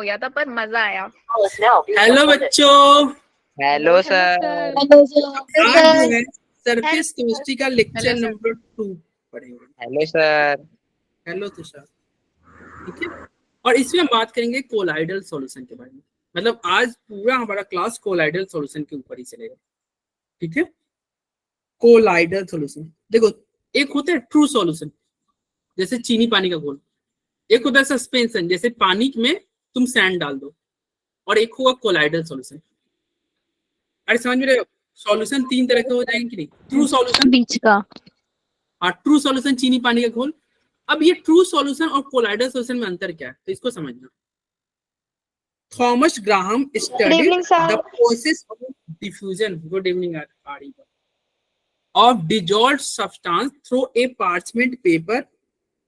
गया था पर मजा आया। हेलो बच्चों। Hello sir. Hello sir. आज जो है सरफेस केमिस्ट्री का लेक्चर नंबर 2 पढ़ेंगे। Hello sir. हेलो तुषार। ठीक है, और इसमें हम बात करेंगे कोलाइडल सॉल्यूशन के बारे में। मतलब आज पूरा हमारा क्लास कोलाइडल सॉल्यूशन के ऊपर ही चलेगा। ठीक है, कोलाइडल सॉल्यूशन देखो, एक होता है ट्रू सॉल्यूशन जैसे चीनी पानी का घोल, एक होता है सस्पेंशन जैसे पानी में तुम सैंड डाल दो, और एक होगा कोलाइडल सॉल्यूशन। अरे समझ में रहे हो? सॉल्यूशन तीन तरह के हो जाएंगे कि नहीं? ट्रू सॉल्यूशन बीच का, और ट्रू सॉल्यूशन चीनी पानी का घोल। अब ये ट्रू सॉल्यूशन और कोलाइडल सॉल्यूशन में अंतर क्या है, तो इसको समझना। Thomas Graham studied the process of diffusion, good evening आरी, of dissolved substance through a parchment paper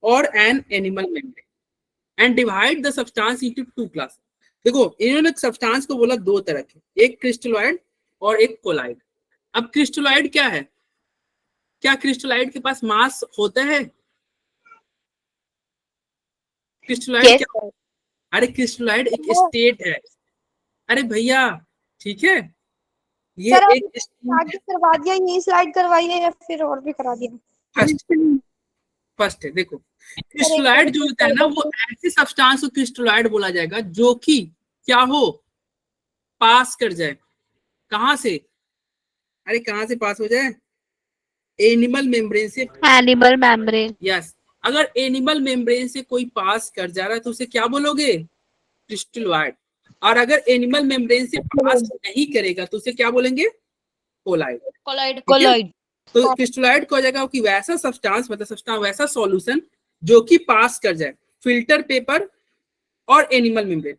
or an animal membrane and divide the substance into two classes। देखो इन्होंने सब्सटेंस को बोला दो तरह के, एक क्रिस्टलॉइड और एक कोलाइड। अब क्रिस्टलॉइड क्या है? क्या क्रिस्टलॉइड के पास मास होता है? क्रिस्टलॉइड क्या? अरे क्रिस्टलॉइड एक स्टेट है। अरे भैया ठीक है, ये सर एक करवा दिया, यही स्लाइड करवाई है या फिर और भी करा दिया? फर्स्ट है। देखो क्रिस्टलॉइड जो होता है ना, वो ऐसे सब्सटेंस को क्रिस्टलॉइड बोला जाएगा जो कि क्या हो, पास कर जाए। कहां से? अरे कहां से पास हो जाए? एनिमल मेम्ब्रेन से। Animal membrane. यस, अगर एनिमल मेम्ब्रेन से कोई पास कर जा रहा है तो उसे क्या बोलोगे? क्रिस्टलॉइड। और अगर एनिमल मेम्ब्रेन से पास नहीं करेगा तो उसे क्या बोलेंगे? कोलाइड। कोलाइड। तो क्रिस्टलॉइड को हो जाएगा कि वैसा सब्सटेंस, मतलब सब्सटेंस वैसा सॉल्यूशन जो कि पास कर जाए फिल्टर पेपर और एनिमल मेम्ब्रेन।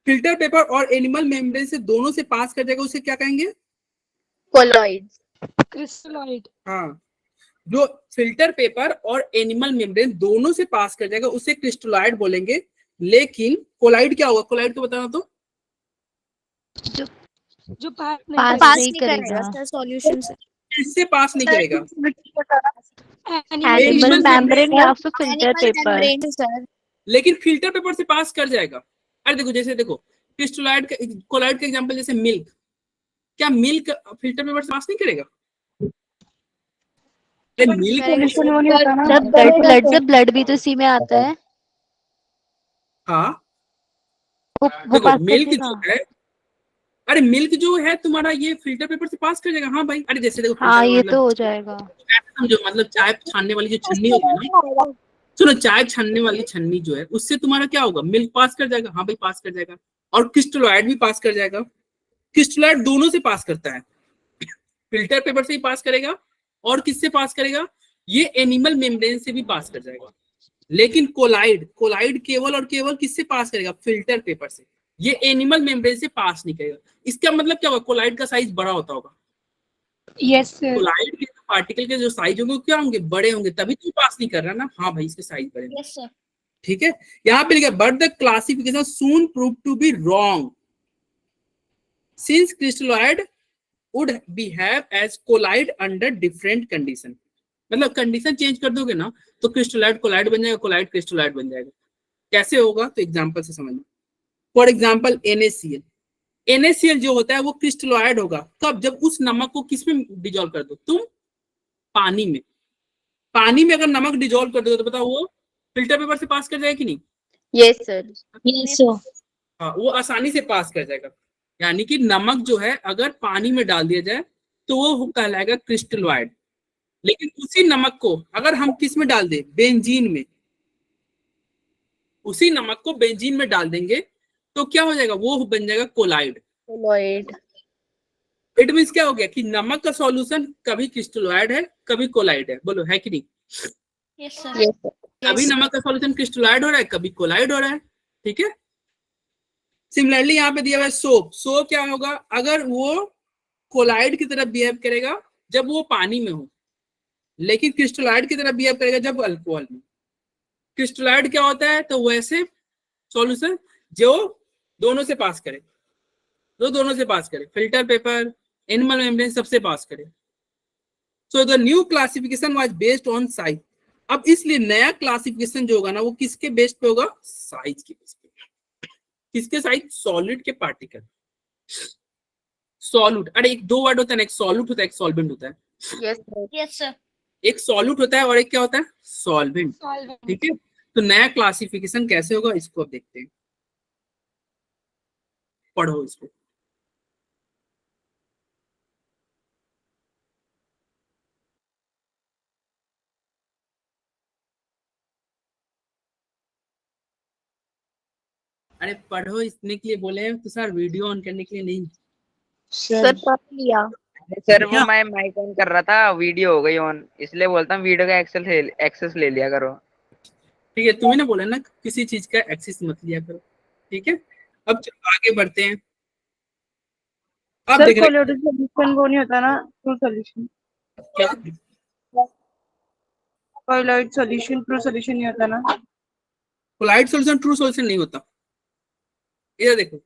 फिल्टर पेपर और एनिमल मेम्ब्रेन से दोनों से पास कर जाएगा, उसे क्या कहेंगे? कोलॉइड। क्रिस्टलॉइड। हाँ, जो फिल्टर पेपर और एनिमल मेम्ब्रेन दोनों से पास कर जाएगा उसे क्रिस्टलॉइड बोलेंगे। लेकिन कोलाइड क्या होगा? कोलाइड को बताना तो। जो पास नहीं करेगा सर सॉल्यूशन से। इससे पास नहीं करेगा। एनिमल मेम्ब्रेन या फिर फिल्टर पेपर। सर लेकिन फिल्टर पेपर से पास कर जाएगा। अरे देखो, जैसे देखो क्रिस्टलॉइड का, कोलाइड का एग्जांपल जैसे मिल्क, क्या मिल्क फिल्टर पेपर से पास नहीं करेगा? ब्लड से ब्लड भी तो इसी में आता है। हाँ वो देखो पास मिल्क करेगा। जो है, अरे मिल्क जो है तुम्हारा ये फिल्टर पेपर से पास कर जाएगा। हाँ भाई, अरे जैसे देखो हाँ, ये मतलब तो हो जाएगा। ऐसे समझो, मतलब चाय छानने वाली जो छन्नी होती है ना, सुनो, चाय छानने वाली छन्नी जो है उससे तुम्हारा क्या होगा? मिल्क पास कर जाएगा। हाँ भाई पास कर जाएगा। और क्रिस्टलॉइड भी पास कर जाएगा। क्रिस्टलॉइड दोनों से पास करता है, फिल्टर पेपर से ही पास करेगा और किससे पास करेगा? ये एनिमल मेम्ब्रेन से भी पास कर जाएगा। लेकिन कोलाइड, कोलाइड केवल और केवल किससे पास करेगा? फिल्टर पेपर से। ये एनिमल मेम्ब्रेन से पास नहीं करेगा। इसका मतलब क्या होगा? कोलाइड का साइज बड़ा होता होगा। Yes sir. कोलाइड के पार्टिकल के जो साइज होंगे क्या होंगे? बड़े होंगे, तभी तो पास नहीं कर रहा ना। हाँ भाई, इसके साइज बड़े। Yes sir. ठीक है, यहाँ पे लिखा but the classification soon prove to be wrong since crystalloid would behave as colloid under different condition. मतलब कंडीशन चेंज कर दोगे ना तो क्रिस्टलॉइड कोलाइड बन जाएगा, कोलाइड क्रिस्टलॉइड बन जाएगा। कैसे होगा? तो एग्जांपल से समझना। फॉर एग्जांपल NaCl, NaCl जो होता है वो क्रिस्टलॉइड होगा कब? जब उस नमक को किस में डिजोल्व कर दो तुम? पानी में। पानी में अगर नमक डिजोल्व कर दो तो बताओ वो फिल्टर पेपर से पास कर जाएगा कि नहीं? Yes sir. Yes sir. हाँ, वो आसानी से पास कर जाएगा। यानी कि नमक जो है अगर पानी में डाल दिया जाए तो वो कहलाएगा क्रिस्टलॉइड। लेकिन उसी नमक को अगर हम किस में डाल दें? बेंजीन में। उसी नमक को बेंजीन में डाल देंगे तो क्या हो जाएगा? वो बन जाएगा कोलाइड। कोलॉइड। इट मींस क्या हो गया कि नमक का सॉल्यूशन कभी क्रिस्टलॉइड है कभी कोलाइड है। बोलो है कि नहीं? Yes sir. Yes sir. कभी नमक का सॉल्यूशन क्रिस्टलॉइड हो रहा है, कभी कोलाइड हो रहा है। ठीक है, सिमिलरली यहाँ पे दिया हुआ है सोप। सोप क्या होगा? अगर वो कोलाइड की तरह बिहेव करेगा जब वो पानी में हो, लेकिन क्रिस्टलॉइड की तरह बिहेव करेगा जब अल्कोहल में। क्रिस्टलॉइड क्या होता है? तो वैसे सॉल्यूशन जो दोनों से पास करे, जो दोनों से पास करे, फिल्टर पेपर, एनिमल मेम्ब्रेन, सबसे पास करे। So the new classification was based on size. अब इसलिए नया क्लासिफिकेशन जो होगा ना वो किसके बेस्ड पे होगा? साइज के बेस पे। किसके साइज? सॉलिड के पार्टिकल। सॉल्यूट, अरे एक दो वर्ड होता है ना, एक सॉल्यूट होता है, एक सॉल्वेंट होता है। Yes sir. Yes sir. एक सॉल्यूट होता है और एक क्या होता है? सॉल्वेंट। ठीक है, तो नया क्लासिफिकेशन कैसे होगा इसको अब देखते हैं, पढ़ो इसको। अरे पढ़ो, इसने के लिए बोले हैं तो सर, वीडियो ऑन करने के लिए नहीं। सर पढ़ लिया। सर वो मैं माइक ऑन कर रहा था, वीडियो हो गई ऑन, इसलिए बोलता हूँ वीडियो का एक्सेस ले लिया करो। ठीक है, तुम्हें ना बोला ना किसी चीज का एक्सेस मत लिया करो। ठीक है, अब चलो आगे बढ़ते हैं। अब सर देख रहे कोलोइड सॉल्यूशन वो नहीं होता ना, ट्रू सॉल्यूशन। क्या? कोलोइड सॉल्यूशन ट्रू सॉल्यूशन नहीं होता ना। कोलाइड सॉल्यूशन ट्रू सॉल्यूशन नहीं होता। इधर देखो,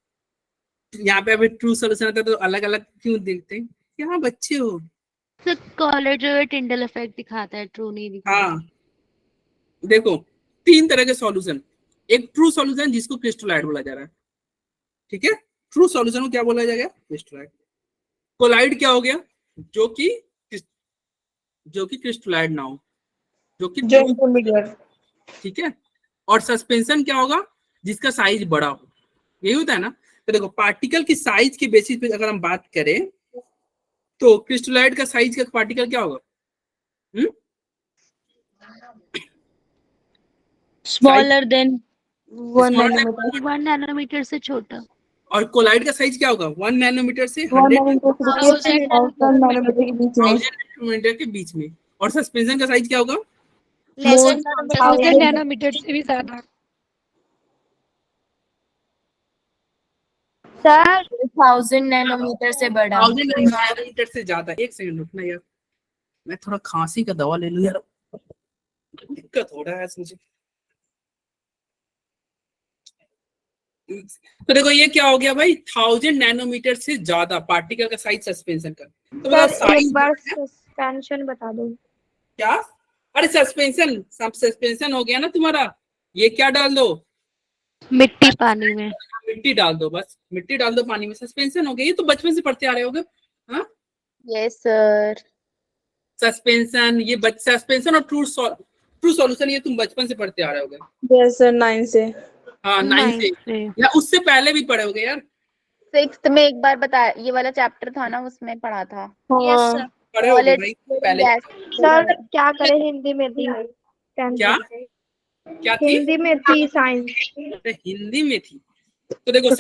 यहाँ पे अभी ट्रू सॉल्यूशन आता है तो अलग अलग क्यों देखते हैं? क्या बच्चे हो। सर कॉलर जो है टिंडल इफेक्ट दिखाता है, ट्रू नहीं दिखाता। हाँ देखो, तीन तरह के सॉल्यूशन। एक ट्रू सॉल्यूशन जिसको क्रिस्टलाइड बोला जा रहा है। ठीक है, ट्रू सॉल्यूशन को क्या बोला जाएगा? क्रिस्टलाइड। कोलाइड क्या हो गया? जो कि क्रिस्टलाइड ना हो, जो कि इंटरमीडिएट। ठीक है। और सस्पेंशन क्या होगा? जिसका साइज बड़ा हो। यही होता है ना। तो देखो, पार्टिकल की साइज के बेसिस पे अगर हम बात करें तो क्रिस्टलाइड का साइज का पार्टिकल क्या होगा? Smaller than 1 nanometre. 1 नैनोमीटर से छोटा। और कोलाइड का साइज क्या होगा? 1 नैनोमीटर से 1 100 नैनोमीटर के बीच में। 1000 नैनोमीटर के बीच में। और सस्पेंशन का साइज क्या होगा? 1000 नैनोमीटर से भी ज्यादा। सर 1000 नैनोमीटर से बड़ा। 1000 नैनोमीटर से ज्यादा। एक सेकंड रुकना यार, मैं थोड़ा खांसी का दवा ले लूं यार, दिक्कत हो रहा है मुझे। तो देखो ये क्या हो गया भाई? 1000 नैनोमीटर से ज्यादा पार्टिकल का साइज सस्पेंशन का। तो बताओ सर साइज एक बार सस्पेंशन बता दो। क्या? अरे सस्पेंशन हो गया ना तुम्हारा। ये क्या डाल दो? मिट्टी पानी में। मिट्टी डाल दो, बस मिट्टी डाल दो पानी में, सस्पेंशन हो गया। ये तो बचपन से पढ़ते आ रहे होगे। हाँ, यस सर। सस्पेंशन, ये सस्पेंशन और ट्रू सॉल्यूशन ये तुम बचपन से पढ़ते आ रहे होगे। यस सर 9 से। हाँ 9 से, या उससे पहले भी पढ़े होगे यार। 6th में एक बार बताया, ये वाला चैप्टर था ना, उसमें पढ़ा था। Yes sir. पढ़े होगे भाई पहले। सर क्या करें, हिंदी में थी। क्या क्या थी? हिंदी में थी साइंस। हिंदी में थी। तो देखो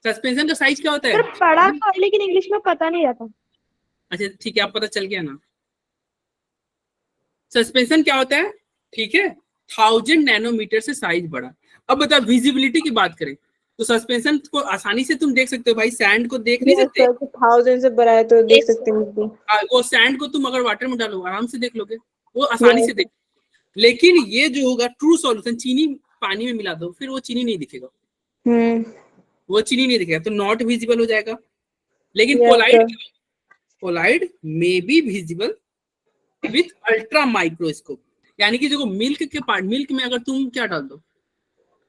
सस्पेंशन का साइज क्या होता है? सर पढ़ा था लेकिन इंग्लिश में पता नहीं रहता। अच्छा ठीक है, आप पता चल गया ना। सस्पेंशन क्या होता है? ठीक है, 1000 नैनोमीटर से साइज बड़ा। अब बताओ विजिबिलिटी की बात करें तो सस्पेंशन को आसानी से तुम देख सकते हो भाई, सैंड को देख नहीं सकते? 1000 से बड़ा है तो देख सकते हैं। वो सैंड को तुम अगर वाटर में डालो आराम से देख लोगे, वो आसानी से देख। लेकिन ये जो होगा ट्रू सॉल्यूशन, चीनी पानी में मिला दो फिर वो चीनी नहीं दिखेगा। वो चीनी नहीं दिखेगा, तो नॉट विजिबल हो जाएगा। लेकिन colloid may be visible with ultra microscope. यानी कि जो मिल्क में अगर तुम क्या डाल दो,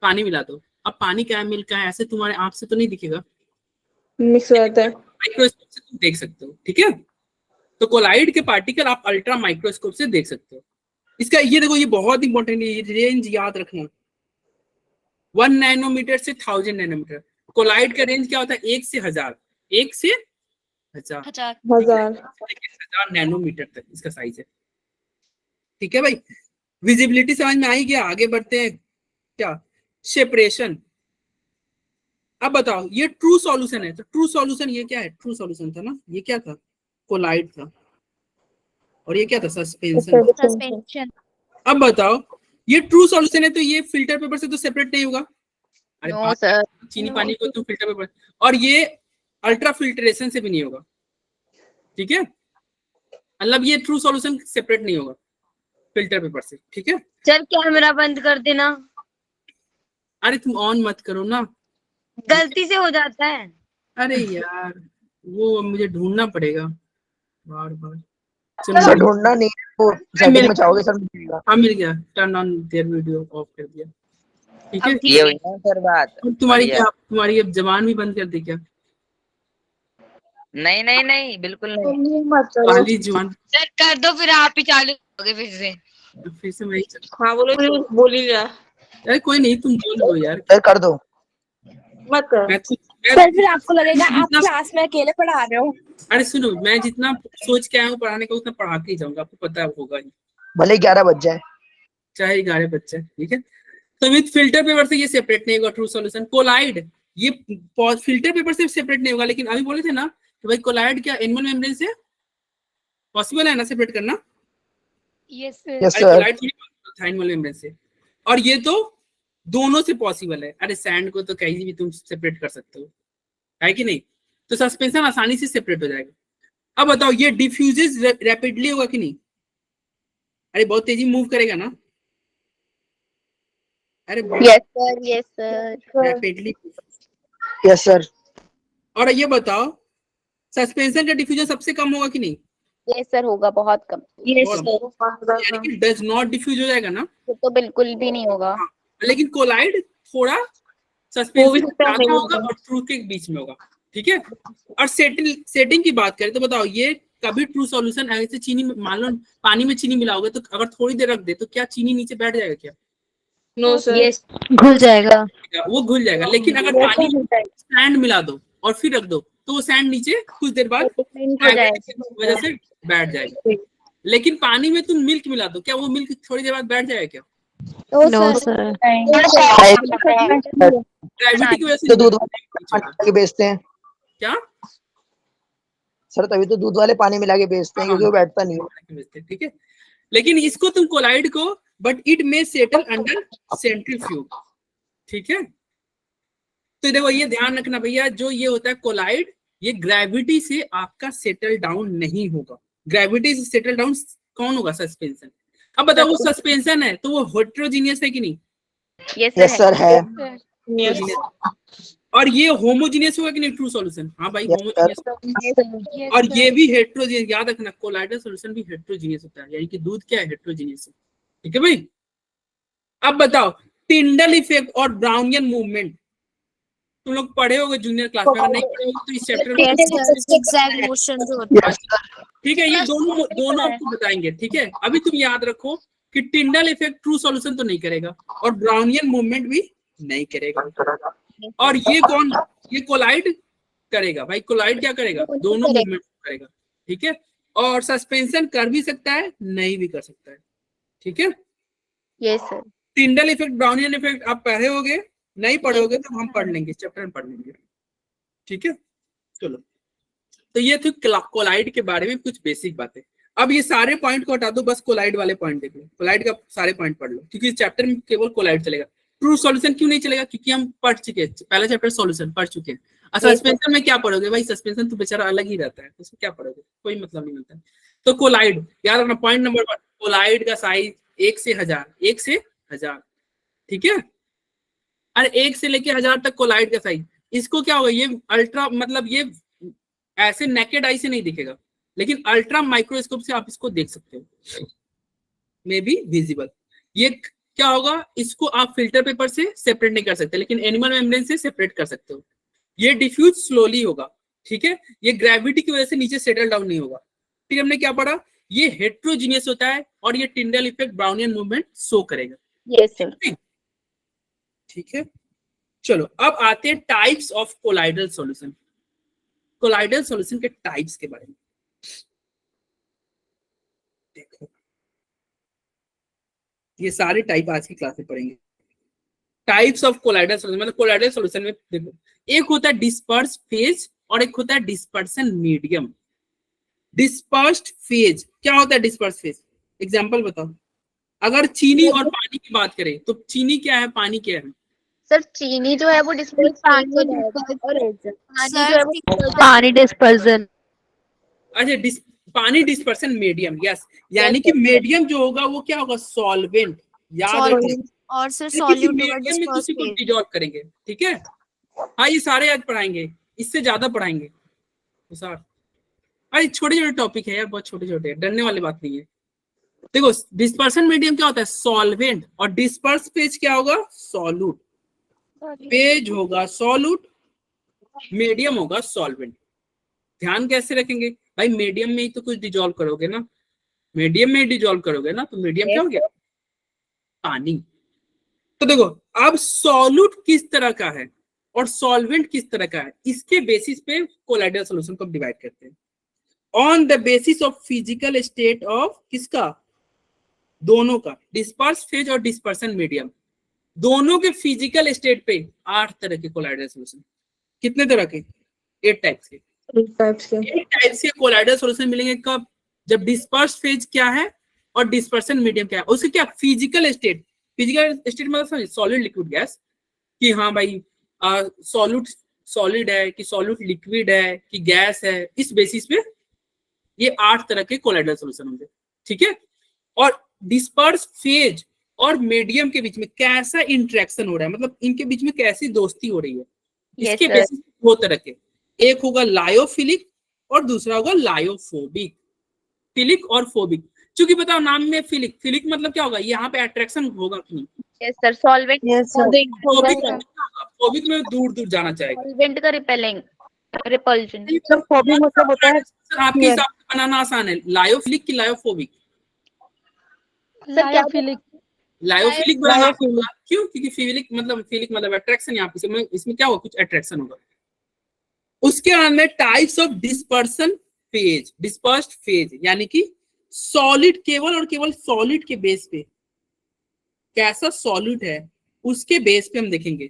पानी मिला दो, अब पानी क्या है मिल्क का है, ऐसे तुम्हारे आंख से तो नहीं दिखेगा, मिक्स हो जाता है। माइक्रोस्कोप से तुम देख सकते हो। ठीक है, तो कोलाइड के पार्टिकल आप अल्ट्रा माइक्रोस्कोप से देख सकते हो। इसका ये देखो, ये बहुत इंपॉर्टेंट है, ये रेंज याद रखना। 1 नैनोमीटर से 1000 नैनोमीटर। कोलाइड का रेंज क्या होता है? 1 से 1000। 1 से 1000 1000 नैनोमीटर तक इसका साइज है। ठीक है भाई, विजिबिलिटी समझ में आई क्या? आगे बढ़ते हैं। क्या? सेपरेशन। अब बताओ, ये ट्रू सॉल्यूशन है, तो ट्रू सॉल्यूशन ये क्या है? ट्रू सॉल्यूशन था ना, ये क्या था? कोलाइड था। और ये क्या था? सस्पेंशन। अब बताओ, ये ट्रू सॉल्यूशन है तो ये फिल्टर पेपर से तो सेपरेट नहीं होगा। अरे नो सर। चीनी पानी को तुम फिल्टर पेपर, और ये अल्ट्रा फिल्ट्रेशन से भी नहीं होगा। ठीक है, मतलब ये ट्रू सॉल्यूशन सेपरेट नहीं होगा फिल्टर पेपर से। ठीक है, सर कैमरा बंद कर देना। अरे तुम ऑन मत करो ना, गलती से हो जाता है। अरे यार वो मुझे ढूंढना पड़ेगा बार बार। सर ढूंढना नहीं है, वो सेटिंग में चाहोगे सर मिलेगा। हाँ मिल गया, turn on their video of कर दिया। ठीक है। ये हुई ना सर बात। और तुम्हारी बढ़िया। क्या, तुम्हारी अब जबान भी बंद कर दी क्या? नहीं नहीं नहीं बिल्कुल नहीं। मत करो। काली जुबान। सर कर दो फिर आप ही चालू करोगे फिर से। फिर से मैं हाँ बोलो, बोल ही जा। यार कोई नहीं, तुम बोल दो यार। सर कर दो। मत करो मैं सर, फिर आपको लगेगा आप जितना- क्लास में अकेले पढ़ा रहे हो। अरे सुनो, मैं जितना सोच के आया हूँ पढ़ाने का उतना पढ़ा के ही जाऊंगा, आपको पता होगा ही, भले 11 बज जाए। चाहे 11 बच्चे। ठीक है, तो विद फिल्टर पेपर से ये सेपरेट नहीं होगा ट्रू सॉल्यूशन। कोलाइड ये फिल्टर पेपर से सेपरेट नहीं होगा, लेकिन अभी बोले थे ना कि भाई कोलाइड क्या एनिमल मेम्ब्रेन से पॉसिबल है ना सेपरेट करना? यस यस अरे सर। कोलाइड थोड़ी था एनिमल मेम्ब्रेन से, और ये तो दोनों से पॉसिबल है। अरे सैंड को तो कहीं भी तुम सेपरेट कर सकते हो, है कि नहीं? तो सस्पेंशन आसानी से सेपरेट हो जाएगा। अब बताओ ये डिफ्यूजेस रैपिडली होगा कि नहीं? अरे बहुत तेजी मूव करेगा ना? अरे yes sir, yes sir. Rapidly. Yes sir. और ये बताओ सस्पेंशन का डिफ्यूजन सबसे कम होगा कि नहीं? यस सर, होगा बहुत कम। यस बहुत सर। यानी कि डज नॉट डिफ्यूज हो जाएगा ना? ये तो बिल्कुल भी नहीं होगा। लेकिन कोलाइड थोड़ा वो भी सस्पेंशन सकता है, ज्यादा नहीं होगा होगा। और ट्रूथ के बीच में होगा। ठीक है, और सेटिंग की बात करें तो बताओ ये कभी ट्रू सॉल्यूशन ऐसे चीनी मान लो पानी में चीनी मिलाओगे तो अगर थोड़ी देर रख दे तो क्या चीनी नीचे बैठ जाएगा क्या? No sir. यस घुल जाएगा। वो घुल जाएगा। लेकिन अगर पानी में सैंड मिला दो और फिर रख दो तो वो सैंड नीचे कुछ देर बाद हो gravity जाएगा। की वजह से बैठ जाएगा। लेकिन पानी में तुम मिल्क मिला दो, क्या वो मिल्क थोड़ी देर बाद बैठ जाएगा क्या? No sir. ग्रेविटी की वजह से तो दूध नहीं वाले पानी मिला के बेचते हैं क्या? सर, तभी तो दूध वाले पानी मिला के बेचते हैं, क्योंकि वो बैठता नहीं है। ठीक है, लेकिन इसको तुम कोलाइड को but it may settle under centrifuge. ठीक है, तो देखो ये ध्यान रखना भैया, जो ये होता है कोलाइड, ये ग्रेविटी से आपका सेटल डाउन नहीं होगा। ग्रेविटी से सेटल डाउन कौन होगा? सस्पेंशन। अब बताओ वो सस्पेंशन है तो वो हेट्रोजीनियस है कि नहीं? यस यस सर है। और ये होमोजीनियस होगा कि नहीं ट्रू सॉल्यूशन? हाँ भाई Yes, होमोजीनियस। और ये भी हेट्रोजीनियस, याद रखना कोलाइडल सॉल्यूशन भी हेट्रोजीनियस होता है, यानी कि दूध क्या है? हेट्रोजीनियस है। ठीक है भाई, अब बताओ टिंडल इफेक्ट और ब्राउनियन मूवमेंट तुम लोग पढ़े होगे जूनियर क्लास में, अगर नहीं पढ़े होगे तो इस चैप्टर मोशन जो ठीक है, ये दोनों आपको बताएंगे। ठीक है, अभी तुम याद रखो कि टिंडल इफेक्ट ट्रू सॉल्यूशन तो नहीं करेगा और ब्राउनियन मूवमेंट भी नहीं करेगा। और ये कौन? ये कोलाइड करेगा भाई। कोलाइड क्या करेगा? दोनों मूवमेंट करेगा। ठीक है, और सस्पेंशन कर भी सकता है, नहीं भी कर सकता है। ठीक है, yes sir. टिंडल effect, Brownian effect आप पढ़े होगे, नहीं पढ़ोगे तो हम पढ़ लेंगे, चैप्टर में पढ़ लेंगे। ठीक है, चलो, तो ये थी कोलाइड के बारे में कुछ बेसिक बातें। अब ये सारे पॉइंट को हटा दो, बस कोलाइड वाले पॉइंट देख लो। कोलाइड का सारे पॉइंट पढ़ लो, क्योंकि इस चैप्टर में केवल कोलाइड चलेगा। ट्रू सॉल्यूशन क्यों नहीं चलेगा? क्योंकि हम पढ़ चुके हैं, पहला चैप्टर सॉल्यूशन पढ़ चुके हैं। सस्पेंशन में क्या पढ़ोगे भाई? सस्पेंशन तो बेचारा अलग ही रहता है, उसमें क्या पढ़ोगे? कोई मतलब नहीं मिलता। तो कोलाइड याद रखना, पॉइंट नंबर 1, कोलाइड का साइज 1 से 1000, 1 से 1000। ठीक है, अरे 1 से लेके 1000 तक कोलाइड का साइज। इसको क्या होगा? ये अल्ट्रा, मतलब ये ऐसे नेकेड आई से नहीं दिखेगा, लेकिन अल्ट्रा माइक्रोस्कोप से आप इसको देख सकते हो, मे बी विजिबल। ये क्या होगा? इसको आप फिल्टर पेपर से सेपरेट नहीं कर सकते, लेकिन एनिमल मेम्ब्रेन से सेपरेट कर सकते हो। ये डिफ्यूज स्लोली होगा। ठीक है, ये ग्रेविटी की वजह से नीचे सेटल डाउन नहीं होगा। फिर हमने क्या पढ़ा? ये हेट्रोजीनियस होता है और ये Tyndall effect, Brownian movement show करेगा। Yes sir. ठीक है, चलो अब आते हैं types of colloidal solution. Colloidal solution के टाइप्स के बारे में देखो, ये सारे टाइप आज की क्लास में पढ़ेंगे। टाइप्स ऑफ कोलाइडल सॉल्यूशन, मतलब कोलाइडल सॉल्यूशन में देखो, एक होता है डिस्पर्स फेज और एक होता है डिस्पर्सन मीडियम। डिस्पर्स्ड फेज क्या होता है? डिस्पर्स फेज एग्जांपल बताओ। अगर चीनी और पानी की बात करें तो चीनी क्या है, पानी क्या है? सर चीनी जो है वो डिस्पर्स पानी हो जाएगा और पानी जो है वो पानी डिस्पर्जन। अच्छा, पानी डिस्पर्सन मीडियम, यस, यानी कि मीडियम जो होगा वो क्या होगा? सॉल्वेंट। याद रखना, और सर किसी मीडियम में किसी को डिसॉल्व करेंगे। ठीक है, हाँ ये सारे आज पढ़ाएंगे, इससे ज्यादा पढ़ाएंगे सर। अरे छोटे छोटे टॉपिक है यार, बहुत छोटे छोटे, डरने वाली बात नहीं है। देखो डिस्पर्सन मीडियम क्या होता है? सॉल्वेंट। और डिस्पर्स फेज क्या होगा? सॉल्यूट। फेज होगा सॉल्यूट, मीडियम होगा सॉल्वेंट। ध्यान कैसे रखेंगे भाई, मीडियम में ही तो कुछ डिजोल्व करोगे ना, मीडियम में डिजोल्व करोगे ना, तो मीडियम क्या हो गया, पानी। तो देखो अब सॉल्यूट किस तरह का है और सॉल्वेंट किस तरह का है, इसके बेसिस पे कोलाइडल सॉल्यूशन को डिवाइड करते हैं। On the basis of physical state of किसका, दोनों का, डिस्पर्स फेज और डिस्पर्सन मीडियम, दोनों के फिजिकल स्टेट पे 8 तरह के कोलाइडल सॉल्यूशन। कितने तरह के, 8 टाइप्स के। 8 टाइप्स के कोलाइडल सॉल्यूशन मिलेंगे कब, जब डिस्पर्स फेज क्या है और डिस्पर्सन मीडियम क्या है, उसके क्या फिजिकल स्टेट, फिजिकल स्टेट मतलब सॉलिड लिक्विड गैस, कि हाँ भाई सॉल्यूट सॉलिड है कि सॉल्यूट लिक्विड है कि गैस है, इस बेसिस पे ये 8 तरह के कोलाइडल सॉल्यूशन होंगे, ठीक है। और डिस्पर्स फेज और मीडियम के बीच में कैसा इंटरेक्शन हो रहा है, मतलब इनके बीच में कैसी दोस्ती हो रही है, इसके बेसिस 2 तरह के, एक होगा लायोफिलिक और दूसरा होगा लायोफोबिक। फिलिक और फोबिक, चूंकि बताओ नाम में फिलिक, फिलिक मतलब क्या होगा, यहाँ पे अट्रैक्शन होगा कि नहीं, यस सर, सॉल्वेंट। फोबिक में दूर दूर जाना चाहेगा, सॉल्वेंट का रिपेलिंग, रिपल्शन। फोबिक मतलब होता है आपके हिसाब से बनाना आसान है, लायोफिलिक की लायोफोबिक, सर क्या लायोफिलिक बनाना होगा, क्यों, क्योंकि फिलिक मतलब अट्रैक्शन, यहाँ पे इसमें क्या होगा, कुछ अट्रैक्शन होगा। उसके बाद में types of dispersion phase, dispersed phase यानी कि सॉलिड, केवल और केवल सॉलिड के बेस पे कैसा सॉलिड है उसके बेस पे हम देखेंगे।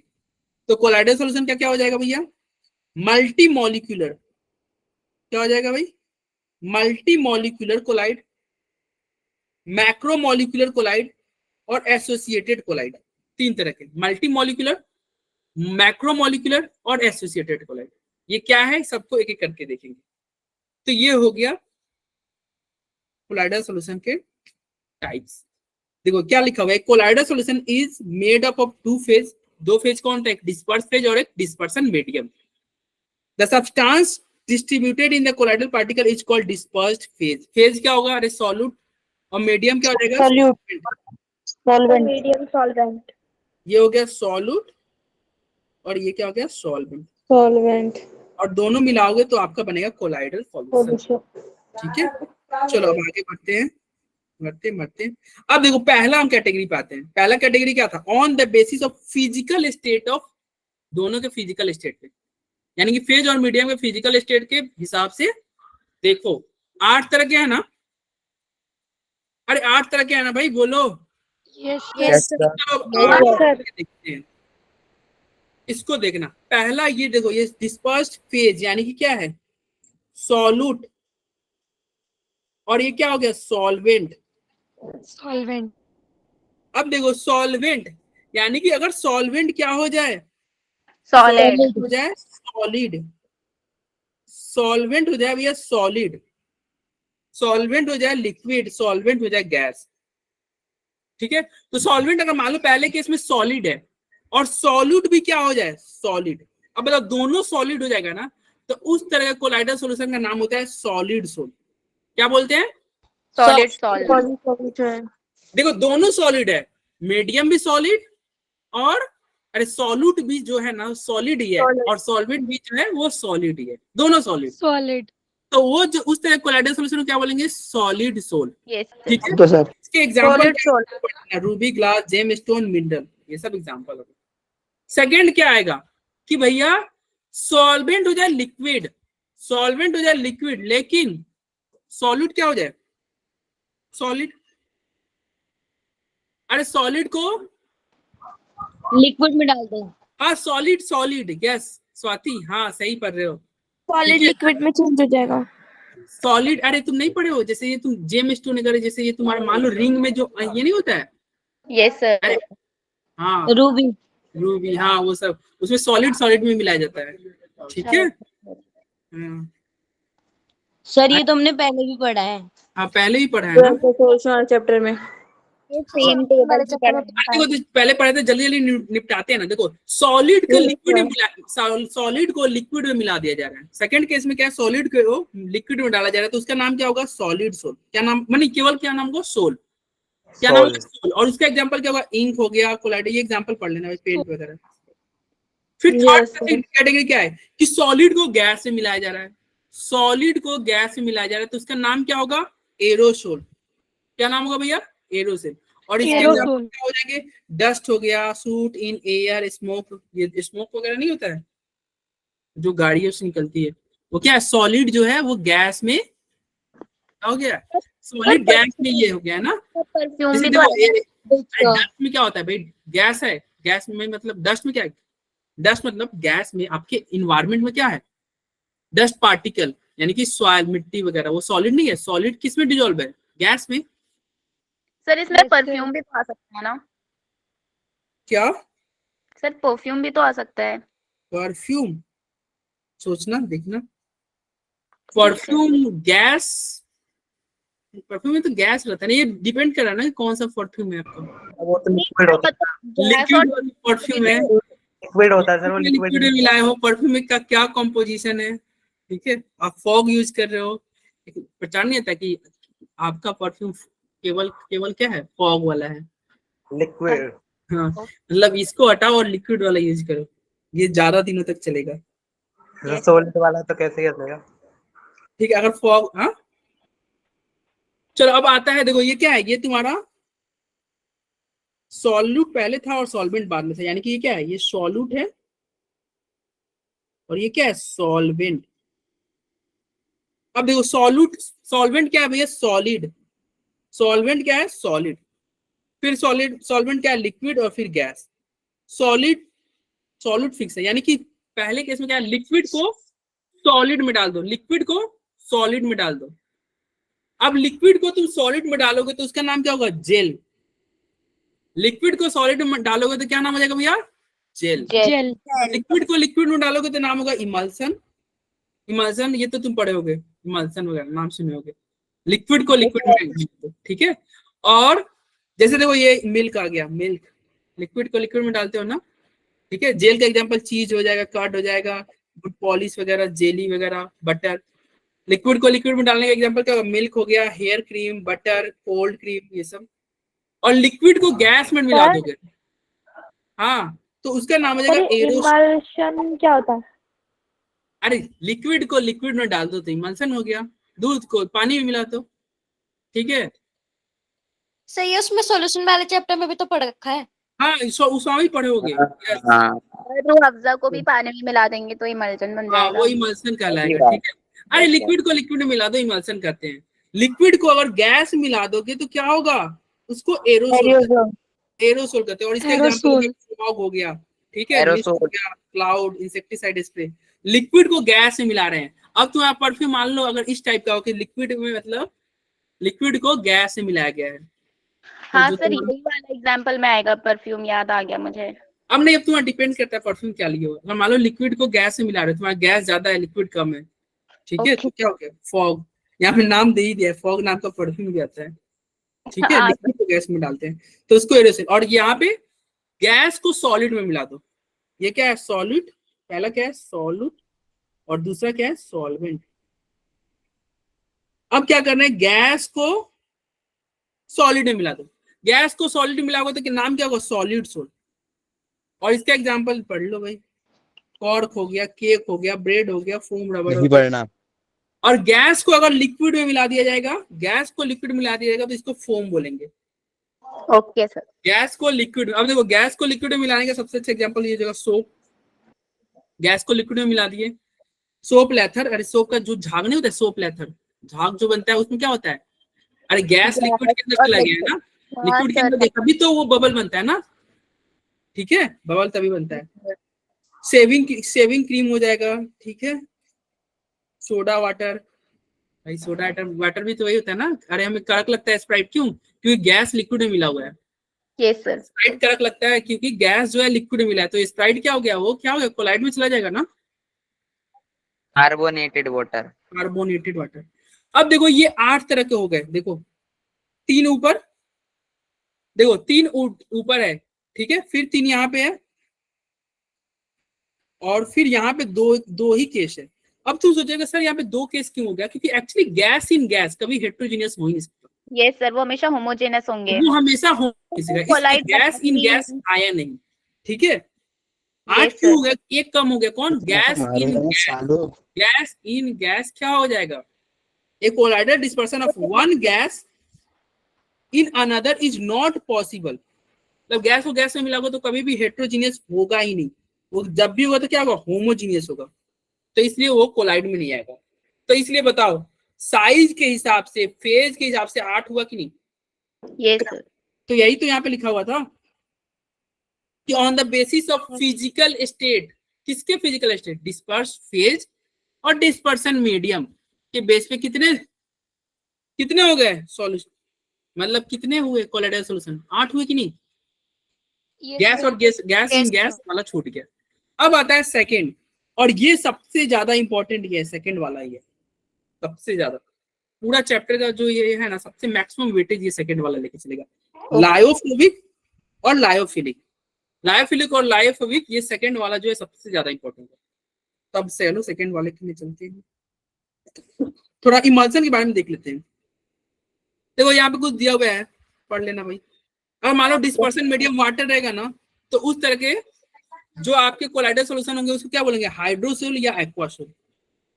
तो कोलाइडल सॉल्यूशन क्या क्या हो जाएगा भैया, मल्टी मॉलिक्यूलर, क्या हो जाएगा भाई, मल्टी मॉलिक्यूलर कोलाइड, मैक्रोमोलिक्यूलर कोलाइड और एसोसिएटेड कोलाइड। 3 तरह के, मल्टी मॉलिक्यूलर, मैक्रोमोलिक्यूलर और एसोसिएटेड कोलाइड। ये क्या है, सबको एक एक करके देखेंगे। तो ये हो गया कोलाइडल सॉल्यूशन के टाइप्स। देखो क्या लिखा हुआ है, colloidal solution is made up of 2 phase, 2 phase कौन था, एक डिस्पर्स फेज और एक dispersion medium. The substance distributed in the colloidal particle is called dispersed phase. Phase क्या होगा, अरे सॉल्यूट, और मीडियम क्या हो जाएगा, सॉल्वेंट, मीडियम सॉल्वेंट। ये हो गया सॉल्यूट और ये क्या हो गया, सॉल्वेंट, और दोनों मिलाओगे तो आपका बनेगा कोलाइडल सॉल्यूशन, ठीक है। चलो अब आगे बढ़ते हैं, बढ़ते। अब देखो पहला हम कैटेगरी पे आते हैं। पहला कैटेगरी क्या था, on the basis of physical state of, दोनों के फिजिकल स्टेट पे, यानी कि फेज और मीडियम के फिजिकल स्टेट के हिसाब से देखो 8 तरह के है ना, अरे 8 तरह के है ना भाई, बोलो यस देखते हैं, इसको देखना। पहला ये देखो, ये डिस्पर्स्ड फेज यानी कि क्या है, सॉल्यूट, और ये क्या हो गया, सॉल्वेंट। अब देखो सॉल्वेंट यानी कि अगर सॉल्वेंट क्या हो जाए, सॉलिड हो जाए सॉलिड, सॉल्वेंट हो जाए भैया सॉलिड, सॉल्वेंट हो जाए लिक्विड, सॉल्वेंट हो जाए गैस, ठीक है। तो सॉल्वेंट अगर मान लो पहले केस में सॉलिड है और सॉल्यूट भी क्या हो जाए, सॉलिड, अब बताओ दोनों सॉलिड हो जाएगा ना, तो उस तरह का कोलाइडल सॉल्यूशन का नाम होता है सॉलिड सोल। क्या बोलते हैं, सॉलिड सॉलिड। देखो दोनों सॉलिड है, मीडियम भी सॉलिड और अरे सॉल्यूट भी जो है ना सॉलिड ही है, और सॉल्वेंट भी जो है वो सॉलिड ही है, दोनों सॉलिड। तो वो जो उस तरह कोलाइडल सॉल्यूशन को क्या बोलेंगे, सॉलिड सोल, ठीक है। तो सर इसके example ruby, glass, gem stone, mineral, ये सब एग्जांपल हो। सेकंड क्या आएगा कि भैया सॉल्वेंट हो जाए लिक्विड, सॉल्वेंट हो जाए लिक्विड, लेकिन सॉल्यूट क्या हो जाए, सॉलिड, अरे सॉलिड को लिक्विड में डाल दो। हाँ सॉलिड, सॉलिड, यस स्वाति, हाँ सही पढ़ रहे हो, सॉलिड लिक्विड में चेंज हो जाएगा। सॉलिड, अरे तुम नहीं पढ़े हो, जैसे ये तुम जेम स्टोन वगैरह, जैसे ये तुम्हारा मान लो रिंग में जो ये नहीं होता है, यस सर, हाँ रूबी, हाँ वो सब उसमें सॉलिड में मिलाया जाता है, ठीक है। हाँ सर ये तो हमने पहले भी पढ़ा है। हाँ पहले ही पढ़ा है ना, चैप्टर में सेम टेबल से पढ़ा। देखो तो पहले पढ़े थे, जल्दी जल्दी निपटाते हैं ना। देखो सॉलिड को लिक्विड में सॉलिड को लिक्विड में मिला दिया जा रहा है। सेकंड केस में क्या है, सॉलिड को लिक्विड में डाला जा रहा है, तो उसका नाम क्या होगा, सॉलिड सोल। क्या नाम, मानी केवल क्या नाम होगा, सोल, क्या नाम है, सोल। और उसका एग्जांपल क्या होगा, इंक हो गया, कोलाइड, ये एग्जांपल पढ़ लेना पेंट वगैरह। फिर थर्ड Yes, sir. कैटेगरी क्या है कि सॉलिड को गैस में मिलाया जा रहा है, सॉलिड को गैस में मिलाया जा रहा है, तो उसका नाम क्या होगा? एरोसोल। क्या नाम होगा भैया? एरोसोल। और इसके एग्जांपल क्या हो जाएंगे? डस्ट हो गया, सूट इन एयर, स्मोक। ये स्मोक वगैरह नहीं होता है जो गाड़ियों से निकलती है, वो क्या है? सॉलिड जो है वो गैस में हो गया, सॉलिड गैस में ये हो गया ना। परफ्यूम जैसे भी तो देखो डस्ट में क्या होता है भाई? गैस है, गैस में मतलब डस्ट में क्या है? डस्ट मतलब गैस में आपके इन्वायरमेंट में क्या है? डस्ट पार्टिकल, यानी कि सॉइल, मिट्टी वगैरह, वो सॉलिड नहीं है। सॉलिड किस में डिजोल्व है? गैस में। सर इसमें परफ्यूम भी तो आ सकता है ना? क्या? सर परफ्यूम भी तो आ सकता है। परफ्यूम, सोचना देखना। परफ्यूम गैस, परफ्यूम में तो गैस रहता है ना, ये डिपेंड कर रहा है ना कि कौन सा परफ्यूम है आपका। वो तो लिक्विड होता है, लिक्विड परफ्यूम है, लिक्विड होता है सर, वो लिक्विड लिक्विड में मिलाए हो। परफ्यूम का क्या कॉम्पोजिशन है? ठीक है, आप फॉग यूज कर रहे हो, पहचान नहीं आता कि आपका परफ्यूम केवल केवल क्या है? फॉग वाला है। लिक्विड। हाँ, मतलब इसको हटाओ और लिक्विड वाला यूज करो, ये ज्यादा दिनों तक चलेगा। सॉलिड वाला तो कैसे चलेगा? ठीक है, अगर फॉग, हाँ चलो अब आता है, देखो ये क्या है? ये तुम्हारा सॉल्यूट पहले था और सॉल्वेंट बाद में था, यानी कि ये क्या है? ये सॉल्यूट है और ये क्या है? सॉल्वेंट। अब देखो सॉल्यूट, सॉल्वेंट क्या है भैया? सॉलिड। सॉल्वेंट क्या है? सॉलिड। फिर सॉलिड, सॉल्वेंट क्या है? लिक्विड और फिर गैस। सॉलिड, सॉलिड फिक्स है, यानी कि पहले केस में क्या है? लिक्विड को सॉलिड में डाल दो, लिक्विड को सॉलिड में डाल दो। अब लिक्विड को तुम सॉलिड में डालोगे तो उसका नाम क्या होगा? जेल। लिक्विड को सॉलिड में डालोगे तो क्या नाम हो जाएगा भैया? जेल। जेल। लिक्विड को लिक्विड में डालोगे तो नाम होगा इमल्सन। इमल्सन ये तो तुम पढ़े होगे, इमल्सन वगैरह नाम सुने होगे। लिक्विड को लिक्विड में, ठीक है। और जैसे देखो ये मिल्क आ गया, मिल्क लिक्विड को लिक्विड में डालते हो ना, ठीक है। जेल का एग्जांपल चीज हो जाएगा, कर्ड हो जाएगा, गुड पॉलिश वगैरह, जेली वगैरह, बटर। लिक्विड को लिक्विड में डालने का एग्जांपल क्या होगा? मिल्क हो गया, hair cream, butter, cold cream, ये सब। और लिक्विड को गैस में मिला दोगे, हाँ, तो उसका नाम हो जाएगा एरोसोल। इमल्शन क्या होता है? अरे लिक्विड को लिक्विड में डाल दो तो इमल्सन हो गया, दूध को पानी में मिला दो, ठीक है। सही, उसमें सॉल्यूशन वाले चैप्टर में भी तो पढ़ रखा है। हाँ उसमें भी पढ़े होगे। हाँ रूह अफ़ज़ा को भी पानी में मिला देंगे तो इमल्शन बन हाँ, जाएगा। वो इमल्सन कहलाएगा, ठीक है। अरे लिक्विड को लिक्विड में मिला दो, इमल्सन करते हैं। लिक्विड को अगर गैस मिला दोगे तो क्या होगा? उसको एरोसोल, एरोसोल कहते हैं। और इसका एग्जांपल फॉग हो गया, ठीक है, मिस्ट हो गया, क्लाउड, इंसेक्टिसाइड स्प्रे। लिक्विड को गैस में मिला रहे हैं। अब तुम्हारा परफ्यूम मान लो अगर इस टाइप का हो कि लिक्विड में, मतलब लिक्विड को गैस में मिलाया गया है। हाँ तो सर, यही वाला एग्जांपल में आएगा, परफ्यूम याद आ गया मुझे। अब नहीं, अब तुम्हारा डिपेंड करता है परफ्यूम क्या लिए हो। अगर मान लो लिक्विड को गैस में मिला रहे हो, तुम्हारा गैस ज्यादा है, लिक्विड कम है, ठीक है, तो क्या हो गया? फॉग। यहाँ पे नाम दे ही दिया, फॉग नाम का परफ्यूम भी आता है, ठीक है। लिक्विड को गैस में डालते हैं तो उसको एरोसोल। और यहाँ पे गैस को सॉलिड में मिला दो, ये क्या है? सॉलिड। पहला क्या है? सॉल्यूट, और दूसरा क्या है? सॉल्वेंट। अब क्या करना है? गैस को सॉलिड में मिला दो। गैस को सॉलिड में मिलाओगे तो नाम क्या होगा? Solid sol. और इसका एग्जांपल पढ़ लो भाई, कॉर्क हो गया, केक हो गया, ब्रेड हो गया, फोम रबर हो गया। और गैस को अगर लिक्विड में मिला दिया जाएगा, गैस को लिक्विड में मिला दिया जाएगा तो इसको फोम बोलेंगे। Okay sir. गैस को लिक्विड, अब देखो गैस को लिक्विड में मिलाने का सबसे अच्छा एग्जांपल ये जगह सोप। गैस को लिक्विड में मिला दिए, सोप लेथर। अरे सोप का जो झाग नहीं होता है, सोप लेथर, झाग जो बनता है उसमें क्या होता है? अरे गैस लिक्विड के अंदर चला गया है ना, लिक्विड के अंदर, तभी तो वो बबल बनता है ना, ठीक है, बबल तभी बनता है। सेविंग क्रीम हो जाएगा, ठीक है। सोडा वाटर, भाई सोडा वाटर भी तो वही होता है ना। अरे हमें कड़क लगता है स्प्राइट, क्यों? क्योंकि गैस लिक्विड में मिला हुआ है। Yes sir. स्प्राइट कड़क लगता है क्योंकि गैस जो है लिक्विड में मिला है। तो स्प्राइट क्या हो गया? वो क्या हो गया? कोलाइड में चला जाएगा ना, कार्बोनेटेड वाटर। Carbonated water. अब देखो ये 8 तरह के हो गए। देखो 3 ऊपर, देखो 3 ऊपर है, ठीक है, फिर 3 यहाँ पे है, और फिर यहाँ पे दो ही केस है। अब तुम सोचेगा सर यहाँ पे 2 केस क्यों हो गया? क्योंकि एक्चुअली गैस इन गैस कभी हेट्रोजीनियस हो ही नहीं सकता। यस सर, वो हमेशा होमोजेनस होंगे। वो हमेशा हो, गैस इन गैस आया नहीं, ठीक है। 8 Yes, क्यों sir. हो गया? एक कम हो गया, कौन? गैस हमारे इन यहाँ गैस, सालों गैस इन गैस क्या हो जाएगा? A collider dispersion of one gas in another is not possible. मतलब गैस को गैस में मिलाओगे तो कभी भी हेट्रोजीनियस होगा ही नहीं, वो जब भी होगा तो क्या होगा? होमोजीनियस होगा, तो इसलिए वो कोलाइड में नहीं आएगा। तो इसलिए बताओ साइज के हिसाब से, फेज के हिसाब से 8 हुआ कि नहीं? Yes, sir. तो यही तो यहाँ पे लिखा हुआ था कि on the basis of physical state, किसके फिजिकल स्टेट? डिस्पर्स फेज और डिस्पर्सन मीडियम के बेस पे कितने कितने हो गए सॉल्यूशन, मतलब कितने हुए कोलाइडल सॉल्यूशन? 8 हुए कि नहीं? गैस और गैस इन गैस वाला छूट गया। अब आता है सेकंड, और ये सबसे ज्यादा इंपॉर्टेंट ये सेकंड वाला ही है, सबसे ज्यादा पूरा चैप्टर का जो ये है ना, सबसे मैक्सिमम वेटेज ये सेकंड वाला लेके चलेगा। लायोफोबिक और लायोफिलिक, लायोफिलिक और लायोफोबिक, ये सेकंड वाला जो है सबसे ज्यादा इंपॉर्टेंट है। तब चलो सेकंड वाले के लिए चलते हैं, थोड़ा इमल्सन के बारे में देख लेते हैं। देखो यहाँ पे कुछ दिया हुआ है, पढ़ लेना भाई। अगर मान लो डिस्पर्सन मीडियम वाटर रहेगा ना, तो उस तरह के जो आपके कोलाइडल सॉल्यूशन होंगे उसको क्या बोलेंगे? हाइड्रोसोल या एक्वासोल।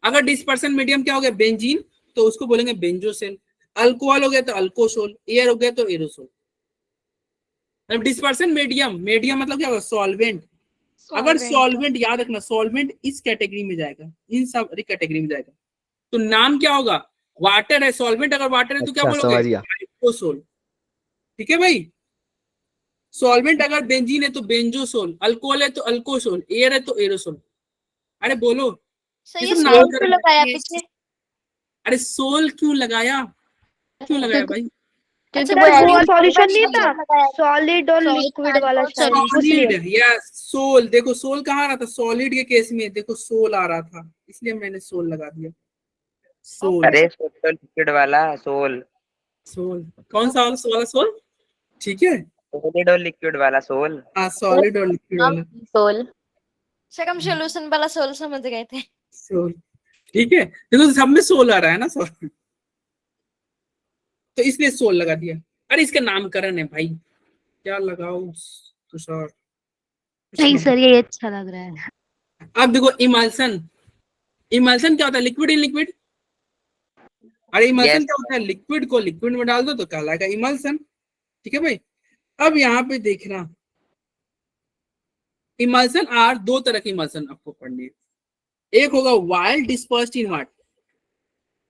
अगर डिस्पर्सन मीडियम क्या हो गया? बेंजीन, तो उसको बोलेंगे बेंजोसेल। अल्कोहल हो गया तो अल्कोसोल, एयर हो गया तो एरोसोल। मतलब डिस्पर्सन मीडियम, मीडियम मतलब क्या होगा? सॉल्वेंट। अगर सॉल्वेंट, याद रखना सॉल्वेंट इस कैटेगरी में जाएगा, इन सब कैटेगरी में जाएगा। तो नाम क्या होगा? वाटर है, सॉल्वेंट अगर वाटर है तो क्या बोलोगे? हाइड्रोसोल। ठीक है भाई। सॉल्वेंट अगर बेंजीन है तो बेंजोसोल, अल्कोहल है तो अल्कोसोल, एयर है तो एरोसोल। अरे बोलो, सर ये ये सब सोल नाम क्यों कर- लगाया पीछे? अरे सोल क्यों लगाया? क्यों लगाया भाई? क्योंकि अच्छा, वो सर, वो एडिड सॉल्यूशन नहीं था, लगाया है। सॉलिड और Solid लिक्विड and वाला solid. शायद, सॉलिड इसलिए। या सोल। देखो सोल कहाँ आ रहा था? सॉलिड के केस में देखो सोल आ रहा था, इसलिए मैंने सोल लगा दिया। सोल, अरे सोल तो लिक्विड वाला सोल, सोल कौन सा वाला सोल? ठीक है, सॉलिड और लिक्विड वाला सोल। हाँ सॉलिड और लिक्विड वाला सोल। सर हम सोल्यूशन वाला सोल समझ गए थे। सोल। ठीक है, देखो सब में सोल आ रहा है ना सोल, तो इसलिए सोल लगा दिया। अरे इसका नामकरण है भाई, क्या लगाओ तुषार? नहीं सर, ये अच्छा लग रहा है। अब देखो इमल्सन, इमल्सन क्या होता है? Liquid in liquid. अरे इमल्सन Yes. क्या होता है? लिक्विड को लिक्विड में डाल दो तो कहलाएगा इमल्सन। ठीक है भाई। अब यहाँ पे देखना, इमल्सन आर दो तरह के इमल्सन आपको पढ़ने हैं। एक होगा वाइल डिस्पर्स्ड इन वाटर,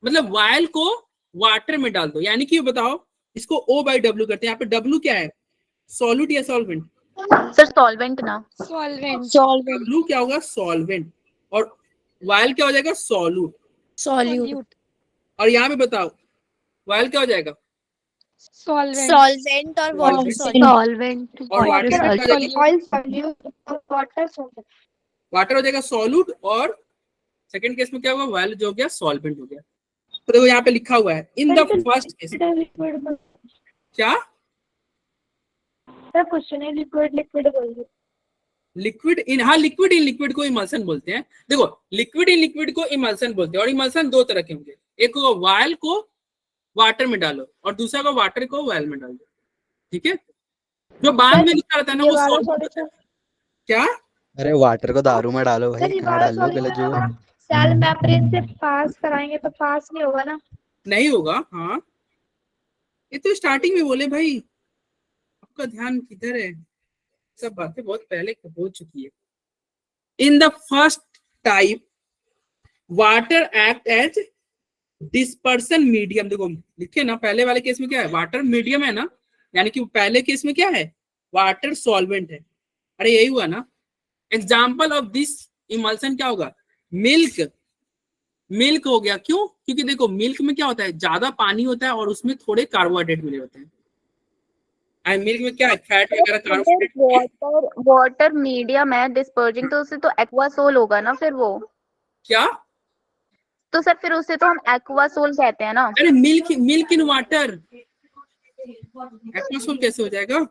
मतलब वाइल को वाटर में डाल दो, यानी कि बताओ इसको O बाई W करते हैं। यहाँ पे W क्या है? सॉल्यूट या सॉल्वेंट? सर सॉल्वेंट ना। सॉल्वेंट। W क्या होगा? सॉल्वेंट। और वाइल क्या हो जाएगा? सॉल्यूट। सॉल्यूट। और यहाँ पे बताओ वाइल क्या हो जाएगा? सॉल्वेंट और वाटर सॉल्वेंट और वाटर क्या हो जाएगा? ऑयल सॉल्यूट और वाटर सॉल्यूट। वाटर हो जाएगा सॉल्यूट, और सेकंड केस में क्या होगा? वाइल जो हो गया सॉल्वेंट हो गया। तो देखो यहाँ पे लिखा हुआ है इन द फर्स्ट केस। क्या? सर कुछ नहीं, लिक्विड लिक्विड बोलिए। लिक्विड इन, हाँ लिक्विड इन लिक्विड को इमल्सन बोलते हैं। देखो लिक्विड इन लिक्विड को इमल्सन बोलते हैं, और इमल्सन दो तरह के होंगे, एक होगा वाइल को वाटर में डालो और दूसरा को वाटर को वाइल में डाल दो। ठीक है, जो बाद में लिखा रहता है ना वो सॉल्यूट। क्या? अरे वाटर को दारू में डालो भाई, सर ये कहाँ वाला डाल लो पहले सॉल्यूशन जो। अगर सेल मेम्ब्रेन से पास कराएंगे तो पास नहीं होगा ना? नहीं होगा। हाँ ये तो स्टार्टिंग में बोले भाई, आपका ध्यान किधर है? सब बातें बहुत पहले हो चुकी है। In the first type water act as dispersion medium. देखो लिखे ना, पहले वाले केस में क्या है? वाटर मीडियम है ना, यानी कि पहले केस में क्या है? वाटर सॉल्वेंट है। अरे यही हुआ ना। एग्जाम्पल ऑफ दिस इमल्सन क्या होगा? मिल्क। मिल्क हो गया, क्यों? क्योंकि देखो मिल्क में क्या होता है? ज्यादा पानी होता है और उसमें थोड़े कार्बोहाइड्रेट मिले होते हैं। मिल्क में क्या है? फैट वगैरह, कार्बोहाइड्रेट। वाटर वाटर मीडियम है डिस्पर्जिंग, तो उसे तो एक्वासोल होगा ना फिर वो। क्या? तो सर फिर उसे तो हम एक्वासोल कहते हैं ना। अरे milk, milk in water Aquasol कैसे हो जाएगा?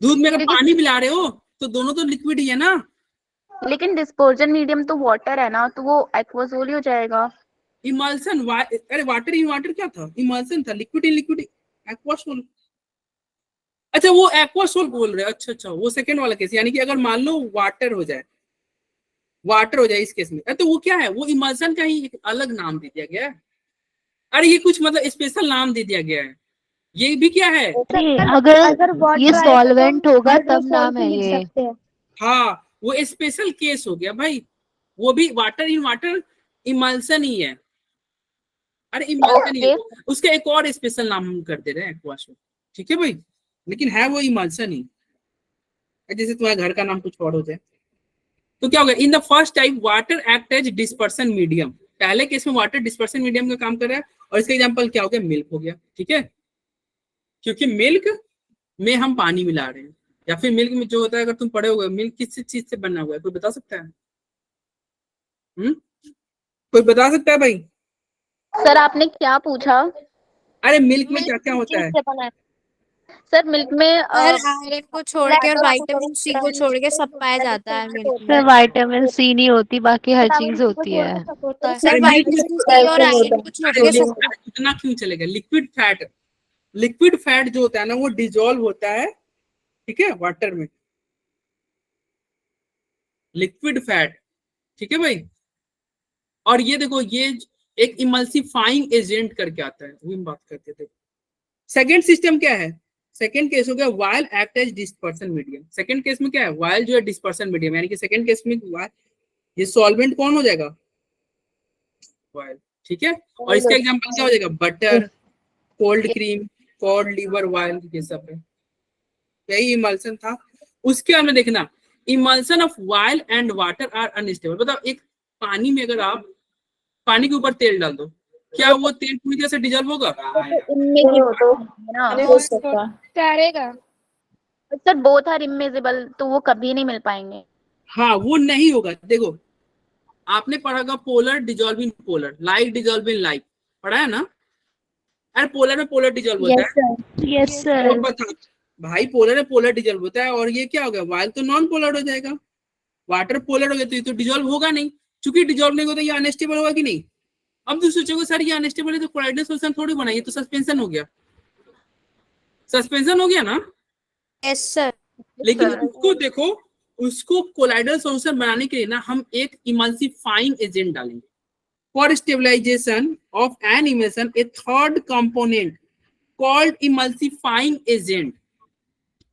दूध में अगर क्योंकि- पानी मिला रहे हो तो दोनों तो लिक्विड ही है ना। लेकिन डिस्पर्जन मीडियम तो वाटर है ना, तो वो एक्वासोल ही हो जाएगा। इमल्सन अरे वाटर इन वाटर क्या था? इमल्सन था, लिक्विड इन लिक्विड एक्वासोल। अच्छा वो एक्वासोल बोल रहे हैं, अच्छा अच्छा वो सेकंड वाला केस, यानी कि अगर मान लो वाटर हो जाए, वाटर हो जाए इस केस में, तो वो क्या है, वो इमल्सन का ही एक अलग नाम दे दिया गया है। अरे ये कुछ मतलब स्पेशल नाम दे दिया गया है, ये भी क्या है। नहीं, अगर ये water आएगा तो सॉल्वेंट होगा तब hydrosol नाम भी है लिख ये। सकते हैं। हाँ वो स्पेशल केस हो गया भाई, वो भी वाटर इन वाटर इमल्सन ही है। अरे इमल्सन ही है, उसका एक और स्पेशल नाम हम कर दे रहे हैं एक्वासोल, ठीक है भाई, लेकिन है वो इमल्सन ही। जैसे तुम्हारे घर का नाम कुछ और हो जाए तो क्या होगा, in the first type water act as dispersion medium, पहले केस में वाटर डिस्पर्सन मीडियम का काम कर रहा है, और इसका एग्जांपल क्या हो गया, मिल्क हो गया, ठीक है, क्योंकि मिल्क में हम पानी मिला रहे हैं, या फिर मिल्क में जो होता है, अगर तुम पढ़े होगे मिल्क किस चीज से बना हुआ है, कोई बता सकता है? कोई बता सकता है भाई? सर आपने क्या पूछा? अरे मिल्क में क्या क्या होता है? सर मिल्क में आयरन को छोड़ के और विटामिन सी को छोड़ के सब पाया जाता है मिल्क सर विटामिन सी नहीं होती, बाकी हर चीज होती है। में। सर विटामिन सी और आयरन को छोड़ के सब इतना क्यों चलेगा, लिक्विड फैट, लिक्विड फैट जो होता है ना वो डिजोल्व होता है, ठीक है, वाटर में, लिक्विड फैट, ठीक है भाई। और ये देखो ये एक इमल्सिफाइंग एजेंट करके आता है, वो हम बात करते थे। सेकेंड सिस्टम क्या है, सेकेंड केस हो गया oil act as dispersion medium. Second case में क्या है, वाइल जो है डिस्पर्सन मीडियम, यानी कि सेकेंड केस में ये सॉल्वेंट कौन हो जाएगा, वाइल, ठीक है। और इसका एग्जांपल क्या हो जाएगा, butter, cold cream, cod liver while, ये सब है, यही इमल्सन था। उसके बाद में देखना, emulsion of oil and water are unstable. बताओ एक पानी में अगर आप पानी के ऊपर तेल डाल दो, क्या वो तेल पूरी तरह से डिजॉल्व होगा? तैरेगा। सर बोथ आर इमेजिबल, तो वो कभी नहीं मिल पाएंगे। हाँ वो नहीं होगा। देखो आपने पढ़ा होगा polar dissolve in polar, like dissolve in like, पढ़ा है ना? अरे पोलर में पोलर डिजॉल्व होता है, यस सर। और बता भाई पोलर में पोलर डिजॉल्व होता है, और ये क्या होगा, वाइल तो नॉन पोलर हो जाएगा, वाटर पोलर हो गया, तो ये तो डिजॉल्व होगा नहीं, चूंकि डिजॉल्व नहीं होता, ये अनस्टेबल होगा कि नहीं? अब तो सोचोगे सर ये अनस्टेबल है तो कोलाइडल सॉल्यूशन थोड़ी बनाइए, तो सस्पेंशन हो गया, सस्पेंशन हो गया ना। Yes sir. लेकिन उसको देखो, उसको कोलाइडल सॉल्यूशन बनाने के लिए ना हम एक इमल्सिफाइंग एजेंट डालेंगे for stabilization of an emulsion, a third component called emulsifying agent.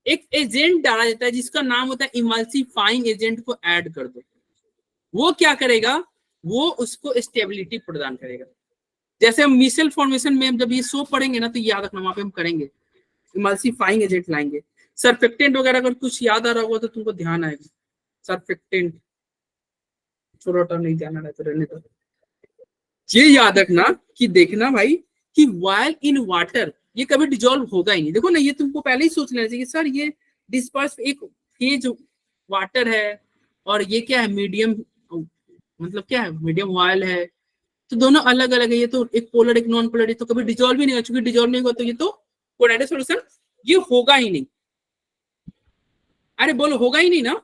एक एजेंट डाला जाता है जिसका नाम होता है इमल्सिफाइंग एजेंट, को ऐड कर दो, वो क्या करेगा, वो उसको स्टेबिलिटी प्रदान करेगा। जैसे हम मिसेल फॉर्मेशन में जब ये सोप पढ़ेंगे ना, तो याद रखना वहां पे हम करेंगे, इमल्सिफाइंग एजेंट लाएंगे। सरफेक्टेंट वगैरह अगर कुछ याद आ रहा होगा तो तुमको ध्यान आएगा, सरफेक्टेंट छोटा नहीं ध्यान आ रहा तो रहने दो। ये याद रखना कि देखना भाई कि वाइल इन वाटर ये कभी डिजॉल्व होगा ही नहीं। देखो ना, ये तुमको पहले ही सोच लेना चाहिए कि सर ये डिस्पर्स एक फेज वाटर है, और ये क्या है, मीडियम, मतलब क्या है, मीडियम वाइल है, तो दोनों अलग अलग है, ये तो एक पोलर एक नॉन पोलर, तो कभी डिजॉल्व ही नहीं होगा, चूंकि डिजॉल्व नहीं होगा तो ये तो कोलाइडल सॉल्यूशन ये होगा ही नहीं। अरे बोलो होगा ही नहीं ना।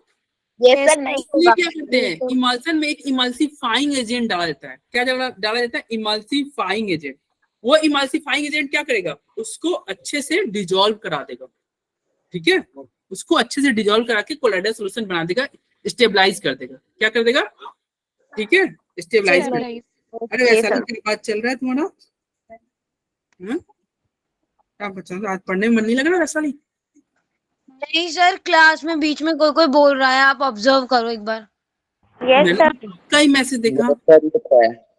ये सर नहीं इसलिए क्या करते हैं, इमल्सन में एक इमल्सिफाइंग एजेंट डाला जाता है। क्या डाला जाता है, इमल्सिफाइंग एजेंट। वो इमल्सिफाइंग एजेंट क्या करेगा, उसको अच्छे से डिजॉल्व करा देगा, ठीक है, उसको अच्छे से डिजॉल्व करा के कोलाइडल सॉल्यूशन बना देगा, स्टेबलाइज कर देगा। क्या कर देगा, ठीक है, स्टेबलाइज कर देगा। अरे वैसा भी क्या बात चल रहा है तुम्हारा, क्या बच्चा आज पढ़ने में मन नहीं लग रहा वैसा? नहीं सर, क्लास में बीच में कोई कोई बोल रहा है, आप ऑब्जर्व करो एक बार। Yes sir. कई मैसेज देखा,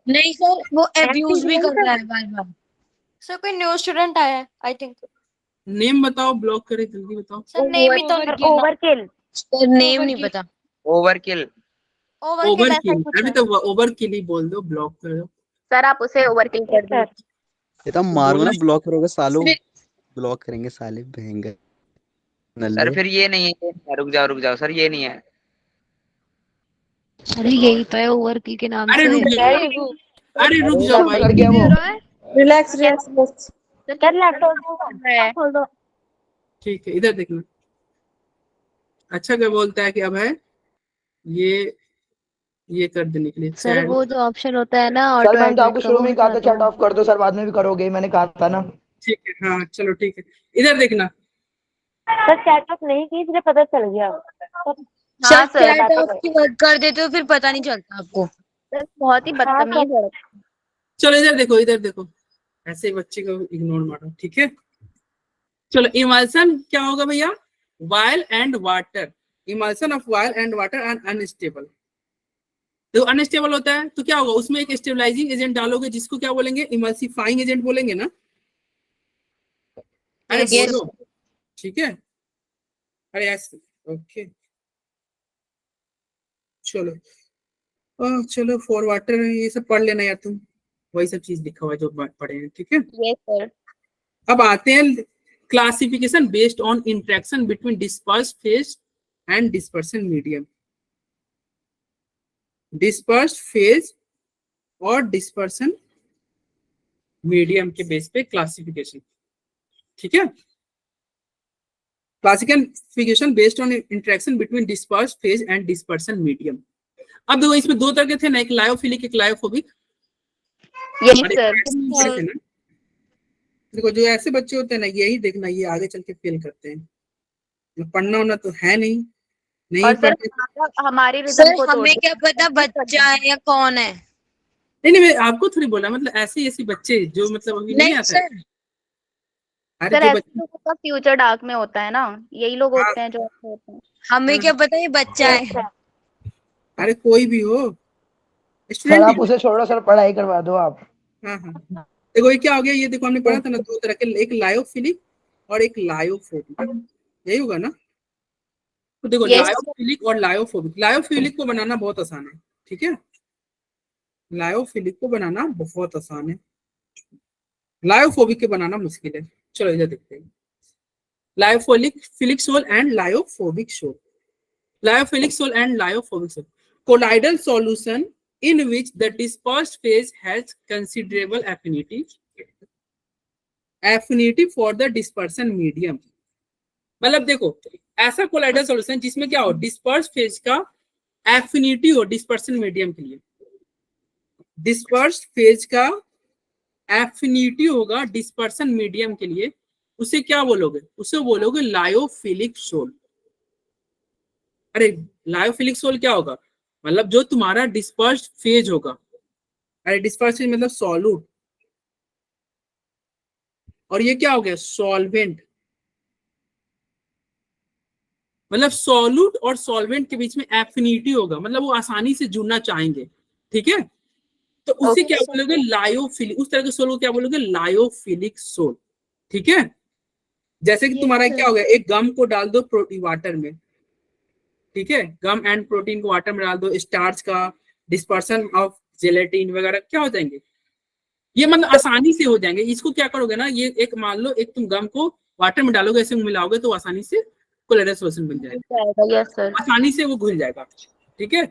नहीं सर, वो अब्यूज भी कर रहा है बार बार। सर कोई न्यू स्टूडेंट आया है आई थिंक। नेम बताओ, ब्लॉक करे, जल्दी बताओ। सर नेम ही तो ओवरकिल। सर नेम नहीं पता। ओवरकिल। ओवरकिल, अभी तो ओवरकिल ही बोल दो, ब्लॉक कर दो। सर आप उसे ओवरकिल कर दो। ये तो मारो ना, ब्लॉक करोगे सालों, ब्लॉक करेंगे साले भयंकर सर नल्ले। फिर ये नहीं है, रुक जाओ सर, ये नहीं है। अरे यही तो है ओवरकिल के नाम अरे से। रुक जाओ, अरे रुक जाओ भाई, कर गया वो। Relax relax. सर लैपटॉप खोल दो। ठीक है, इधर देखना। अच्छा क्या बोलता है कि अब है ये कर देने के लिए सर वो जो ऑप्शन होता है ना सर ऑटो मैंने तो आपको एडिट का, शुरू वो में ही कहा था हटा चैट दो। ऑफ कर दो सर, बाद में भी करोगे, मैंने कहा था ना। ठीक है, हाँ चलो ठीक है, इधर देखना। सर चैट ऑफ नहीं की इसलिए पता चल गया। सर हाँ सर, चैट ऑफ की वर्क कर देते हो फिर पता नहीं चलता आपको। सर बहुत ही बदतमीज है। चलो इधर देखो, इधर देखो, ऐसे ही बच्चे को इग्नोर मारो, ठीक है। चलो इमल्सन क्या होगा भैया, while and water, emulsion of oil and water and unstable. तो अनस्टेबल होता है तो क्या होगा, उसमें एक स्टेबलाइजिंग एजेंट डालोगे जिसको क्या बोलेंगे, इमल्सिफाइंग एजेंट बोलेंगे ना। अरे Yes. बोलो, ठीक है। अरे ऐसे, ओके चलो। चलो फॉर वाटर ये सब पढ़ लेना यार तुम, वही सब चीज लिखा हुआ है जो पढ़े हैं, ठीक है। Yes sir. अब आते हैं classification based on interaction between disperse phase and dispersion medium. Disperse phase और डिस्पर्सन मीडियम के बेस पे क्लासिफिकेशन, ठीक है। Classification based on interaction between disperse phase and dispersion medium. अब देखो इसमें दो तरह के थे ना, एक लायोफिलिक एक लायोफोबिक। Yes sir. देखो जो ऐसे बच्चे होते हैं ना, यही देखना, ये आगे चल के फेल करते हैं। पढ़ना होना तो है नहीं, और सर पढ़ते। हमारी रिदम सर को तोड़ हमें क्या पता बच्चा है या कौन है। नहीं मैं आपको थोड़ी बोला, मतलब ऐसे ऐसे बच्चे जो मतलब अभी नहीं नहीं आता है। सर, अरे सर जो ऐसे बच्चे, लोगों का फ्यूचर डार्क में होता है ना, यही लोग होते हैं जो ऐसे होते हैं। हमें क्या पता ये बच्चा है। अरे कोई भी हो, सर स्टूडेंट आप उसे छोड़ो सर, पढ़ाई करवा दो आप। हाँ हाँ देखो ये क्या हो गया, ये देखो हमने पढ़ा था ना दो तरह के, एक लायोफिलिक और एक लायोफोबिक, यही होगा ना। तो देखो Yes. लायोफिलिक और लायोफोबिक, लायोफिलिक को बनाना बहुत आसान है, ठीक है। लायोफिलिक को बनाना बहुत आसान है, लायोफोबिक के बनाना मुश्किल है। चलो इधर देखते हैं, lyophilic sol and lyophobic sol. Lyophilic soul and lyophobic soul, colloidal solution in which the dispersed phase has considerable affinity for the dispersion medium। मतलब देखो ऐसा colloidal solution जिसमें क्या हो, dispersed phase का affinity हो dispersion medium के लिए, dispersed phase का affinity होगा dispersion medium के लिए, उसे क्या बोलोगे, उसे बोलोगे लायोफिलिक सोल। अरे लायोफिलिक सोल क्या होगा, मतलब जो तुम्हारा डिस्पर्स्ड फेज होगा। अरे डिस्पर्स्ड फेज मतलब सॉल्यूट, और ये क्या हो गया, सॉल्वेंट। मतलब सॉल्यूट और सॉल्वेंट के बीच में एफिनिटी होगा, मतलब वो आसानी से जुड़ना चाहेंगे, ठीक है। तो उसे क्या बोलोगे, लायोफिलिक, उस तरह के सोल को क्या बोलोगे, लायोफिलिक सोल, ठीक है। जैसे कि तुम्हारा क्या हो गया, एक गम को डाल दो प्रोटीन वाटर में, ठीक है, गम एंड प्रोटीन को वाटर में डाल दो, स्टार्च का डिस्पर्सन ऑफ जेलेटिन वगैरह क्या हो जाएंगे, ये मतलब आसानी से हो जाएंगे। इसको क्या करोगे ना, ये एक मान लो एक तुम गम को वाटर में डालोगे, ऐसे मिलाओगे तो आसानी से कोलोइडल सॉल्यूशन बन जाएगा, यस सर। आसानी से वो घुल जाएगा, ठीक है।